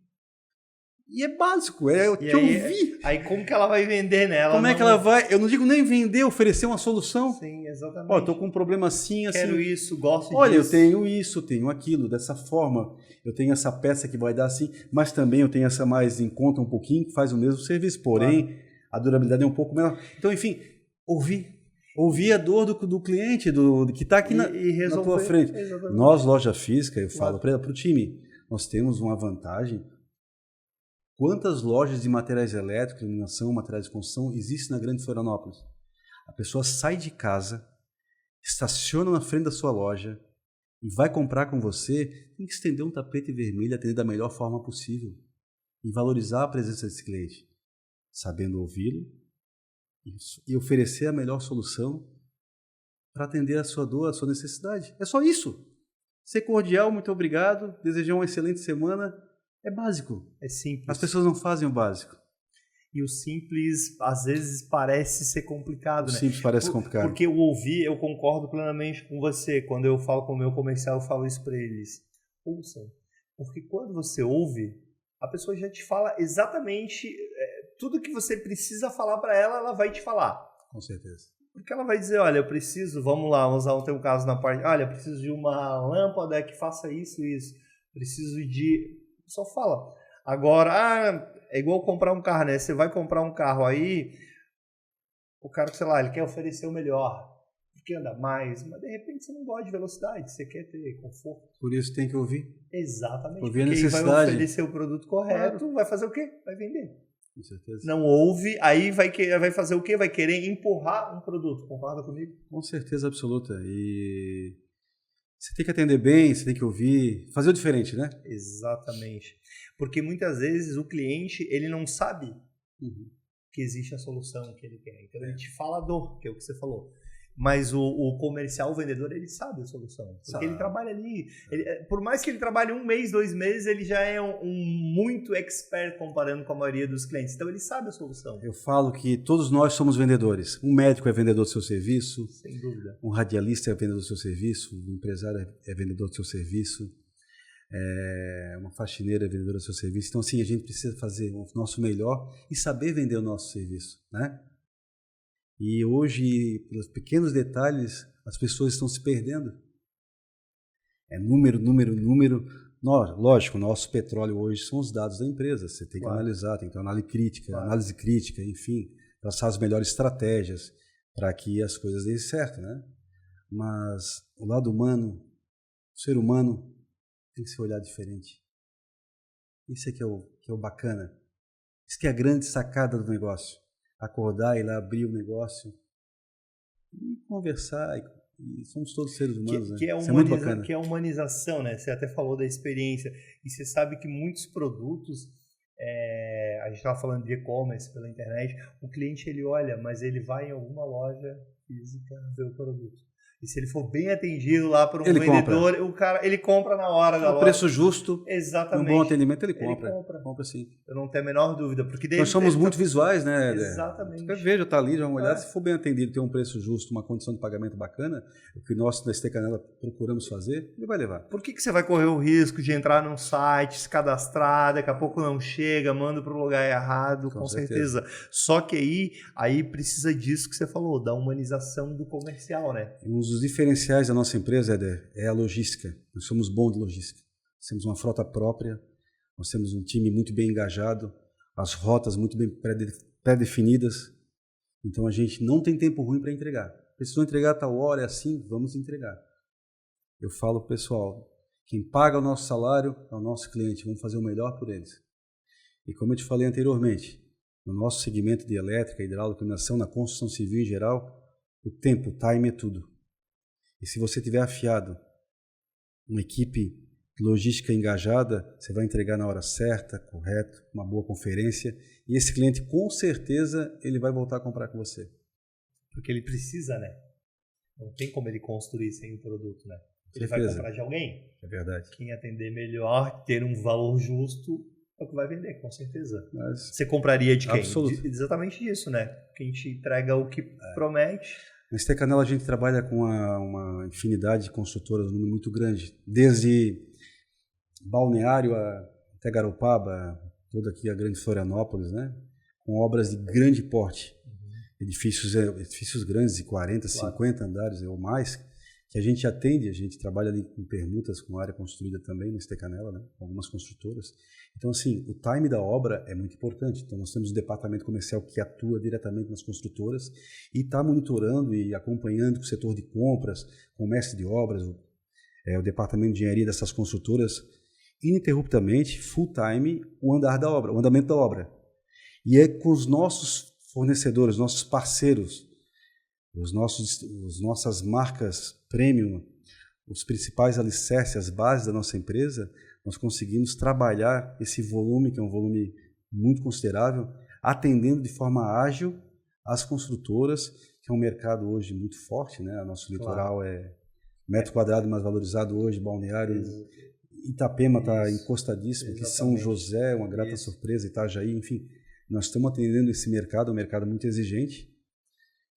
E é básico, eu te ouvir. Aí como que ela vai vender, né? Como é que ela vai, eu não digo nem vender, oferecer uma solução. Sim, exatamente. Ó, tô com um problema assim, assim. Quero isso, gosto disso. Olha, eu tenho isso, tenho aquilo, dessa forma. Eu tenho essa peça que vai dar assim, mas também eu tenho essa mais em conta um pouquinho, que faz o mesmo serviço, porém a durabilidade é um pouco menor. Então, enfim, ouvir a dor do cliente, do que está aqui na tua frente. Exatamente. Nós, loja física, eu falo para o time, nós temos uma vantagem. Quantas lojas de materiais elétricos, iluminação, materiais de construção existem na Grande Florianópolis? A pessoa sai de casa, estaciona na frente da sua loja e vai comprar com você, tem que estender um tapete vermelho, atender da melhor forma possível e valorizar a presença desse cliente, sabendo ouvi-lo e oferecer a melhor solução para atender a sua dor, a sua necessidade. É só isso. Ser cordial, muito obrigado, desejar uma excelente semana. É básico. É simples. As pessoas não fazem o básico. E o simples, às vezes, parece ser complicado, né? O simples parece complicado. Porque o ouvir, eu concordo plenamente com você. Quando eu falo com o meu comercial, eu falo isso para eles. Ouçam. Porque quando você ouve, a pessoa já te fala exatamente tudo que você precisa falar para ela, ela vai te falar. Com certeza. Porque ela vai dizer, olha, eu preciso, vamos lá, vamos usar um caso na parte, olha, eu preciso de uma lâmpada que faça isso, isso. Preciso de... Só fala. Agora, é igual comprar um carro, né? Você vai comprar um carro aí, o cara, sei lá, ele quer oferecer o melhor, quer andar mais, mas de repente você não gosta de velocidade, você quer ter conforto. Por isso tem que ouvir. Exatamente. Ouvir a porque necessidade. Ele vai oferecer o produto correto, vai fazer o quê? Vai vender. Com certeza. Não ouve, aí vai fazer o quê? Vai querer empurrar um produto. Concorda comigo? Com certeza absoluta. E você tem que atender bem, você tem que ouvir, fazer o diferente, né? Exatamente. Porque muitas vezes o cliente, ele não sabe que existe a solução que ele quer. Então ele te fala a dor, que é o que você falou. Mas o comercial, o vendedor, ele sabe a solução. Porque ele trabalha ali. Por mais que ele trabalhe 1 mês, 2 meses, ele já é um muito expert comparando com a maioria dos clientes. Então ele sabe a solução. Eu falo que todos nós somos vendedores. Um médico é vendedor do seu serviço. Sem dúvida. Um radialista é vendedor do seu serviço. Um empresário é vendedor do seu serviço. Uma faxineira é vendedora do seu serviço. Então, assim, a gente precisa fazer o nosso melhor e saber vender o nosso serviço, né? E hoje, pelos pequenos detalhes, as pessoas estão se perdendo. É número. Lógico, o nosso petróleo hoje são os dados da empresa. Você tem que analisar, tem que ter análise crítica, enfim, traçar as melhores estratégias para que as coisas deem certo, né? Mas o lado humano, o ser humano, tem que se olhar diferente. Isso é que é o bacana. Isso que é a grande sacada do negócio. Acordar, ir lá, abrir o negócio e conversar. E somos todos seres humanos, né? Isso é muito bacana. Que é a humanização, né? Você até falou da experiência. E você sabe que muitos produtos, a gente estava falando de e-commerce pela internet, o cliente ele olha, mas ele vai em alguma loja física ver o produto. E se ele for bem atendido lá por um Ele vendedor, o cara, ele compra na hora da O loja. preço justo, Exatamente. um bom atendimento, ele compra. Compra Sim. Eu não tenho a menor dúvida. Porque Nós somos muito visuais, né, Éder? Exatamente. Você veja, tá ali, dá uma olhada, se for bem atendido, tem um preço justo, uma condição de pagamento bacana, o que nós da ST Canela procuramos fazer, ele vai levar. Por que você vai correr o risco de entrar num site, se cadastrar, daqui a pouco não chega, manda para o lugar errado, com certeza. Só que aí precisa disso que você falou, da humanização do comercial, né? Um dos diferenciais da nossa empresa, Éder, é a logística. Nós somos bons de logística. Nós temos uma frota própria, nós temos um time muito bem engajado, as rotas muito bem pré-definidas. Então a gente não tem tempo ruim para entregar. Precisou entregar a tal hora, é assim, vamos entregar. Eu falo pro pessoal, quem paga o nosso salário é o nosso cliente, vamos fazer o melhor por eles. E como eu te falei anteriormente, no nosso segmento de elétrica, hidráulica, iluminação, na construção civil em geral, o tempo, o time é tudo. E se você tiver afiado uma equipe logística engajada, você vai entregar na hora certa, correto, uma boa conferência, e esse cliente com certeza ele vai voltar a comprar com você. Porque ele precisa, né? Não tem como ele construir sem o produto, né? Ele vai comprar de alguém. É verdade. Quem atender melhor, ter um valor justo, é o que vai vender, com certeza. Mas você compraria de quem? Absoluto. Exatamente isso, né? Quem te entrega o que promete. Na ST Canela a gente trabalha com uma infinidade de construtoras, um número muito grande, desde Balneário até Garopaba, toda aqui a grande Florianópolis, né? Com obras de grande porte, edifícios grandes de 40, 50 andares ou mais, que a gente atende, a gente trabalha ali com permutas, com área construída também no ST Canela, né? Com algumas construtoras. Então, assim, o time da obra é muito importante. Então, nós temos o departamento comercial que atua diretamente nas construtoras e está monitorando e acompanhando com o setor de compras, com o mestre de obras, o departamento de engenharia dessas construtoras, ininterruptamente, full time, o andamento da obra. E é com os nossos fornecedores, nossos parceiros, as nossas marcas premium, os principais alicerces, as bases da nossa empresa, nós conseguimos trabalhar esse volume, que é um volume muito considerável, atendendo de forma ágil as construtoras, que é um mercado hoje muito forte, né? O nosso litoral é metro quadrado mais valorizado hoje, Balneário, Itapema está encostadíssimo, que São José, uma grata surpresa, Itajaí, enfim, nós estamos atendendo esse mercado, um mercado muito exigente.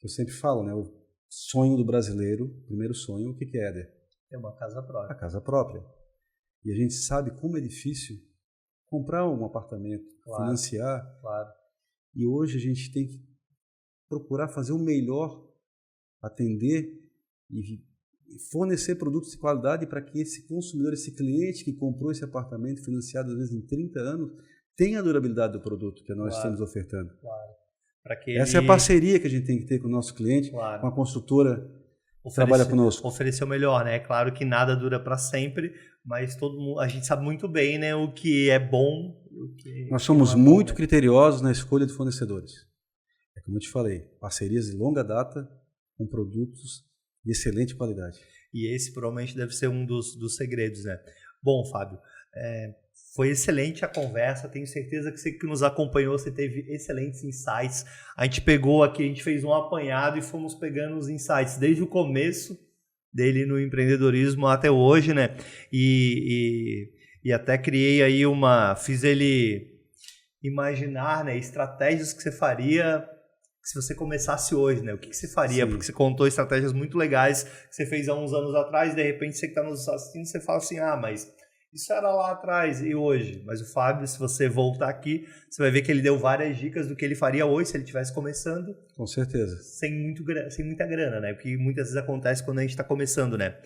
Eu sempre falo, né? O sonho do brasileiro, o primeiro sonho, o que é, Éder? É uma casa própria. A casa própria. E a gente sabe como é difícil comprar um apartamento, financiar. Claro. E hoje a gente tem que procurar fazer o melhor, atender e fornecer produtos de qualidade para que esse consumidor, esse cliente que comprou esse apartamento financiado às vezes em 30 anos, tenha a durabilidade do produto que nós estamos ofertando. Claro. Essa é a parceria que a gente tem que ter com o nosso cliente, com a construtora que trabalha conosco. Oferecer o melhor, né? Claro que nada dura para sempre, mas todo mundo, a gente sabe muito bem, né, o que é bom e o que nós somos não é muito bom, né? criteriosos na escolha de fornecedores. É como eu te falei, parcerias de longa data com produtos de excelente qualidade. E esse provavelmente deve ser um dos segredos, né? Bom, Fábio, foi excelente a conversa, tenho certeza que você que nos acompanhou, você teve excelentes insights. A gente pegou aqui, a gente fez um apanhado e fomos pegando os insights desde o começo dele no empreendedorismo até hoje, né? E até criei aí fiz ele imaginar, né, estratégias que você faria se você começasse hoje, né? O que você faria? Sim. Porque você contou estratégias muito legais que você fez há uns anos atrás, e de repente você que está nos assistindo, você fala assim, mas isso era lá atrás e hoje. Mas o Fábio, se você voltar aqui, você vai ver que ele deu várias dicas do que ele faria hoje se ele estivesse começando. Com certeza. Sem muita grana, né? Porque muitas vezes acontece quando a gente está começando, né?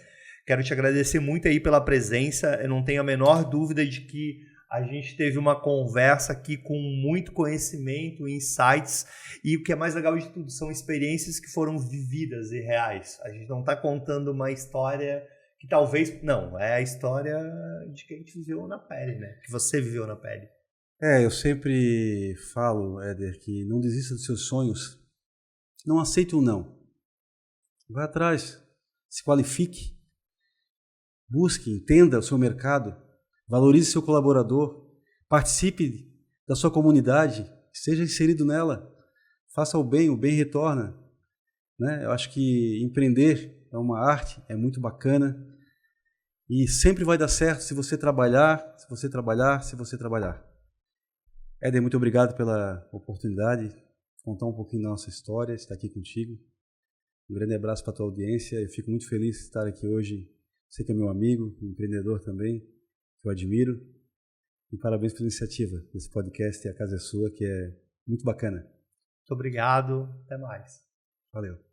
Quero te agradecer muito aí pela presença. Eu não tenho a menor dúvida de que a gente teve uma conversa aqui com muito conhecimento, insights, e o que é mais legal de tudo são experiências que foram vividas e reais. A gente não está contando uma história que talvez... Não, é a história de que a gente viveu na pele, né? Que você viveu na pele. Eu sempre falo, Éder, que não desista dos seus sonhos. Não aceite um não. Vai atrás, se qualifique, busque, entenda o seu mercado, valorize seu colaborador, participe da sua comunidade, seja inserido nela, faça o bem retorna. Né? Eu acho que empreender é uma arte, é muito bacana e sempre vai dar certo se você trabalhar, se você trabalhar, se você trabalhar. Éder, muito obrigado pela oportunidade de contar um pouquinho da nossa história, estar aqui contigo. Um grande abraço para a tua audiência. Eu fico muito feliz de estar aqui hoje. Você que é meu amigo, um empreendedor também, que eu admiro. E parabéns pela iniciativa desse podcast, A Casa é Sua, que é muito bacana. Muito obrigado. Até mais. Valeu.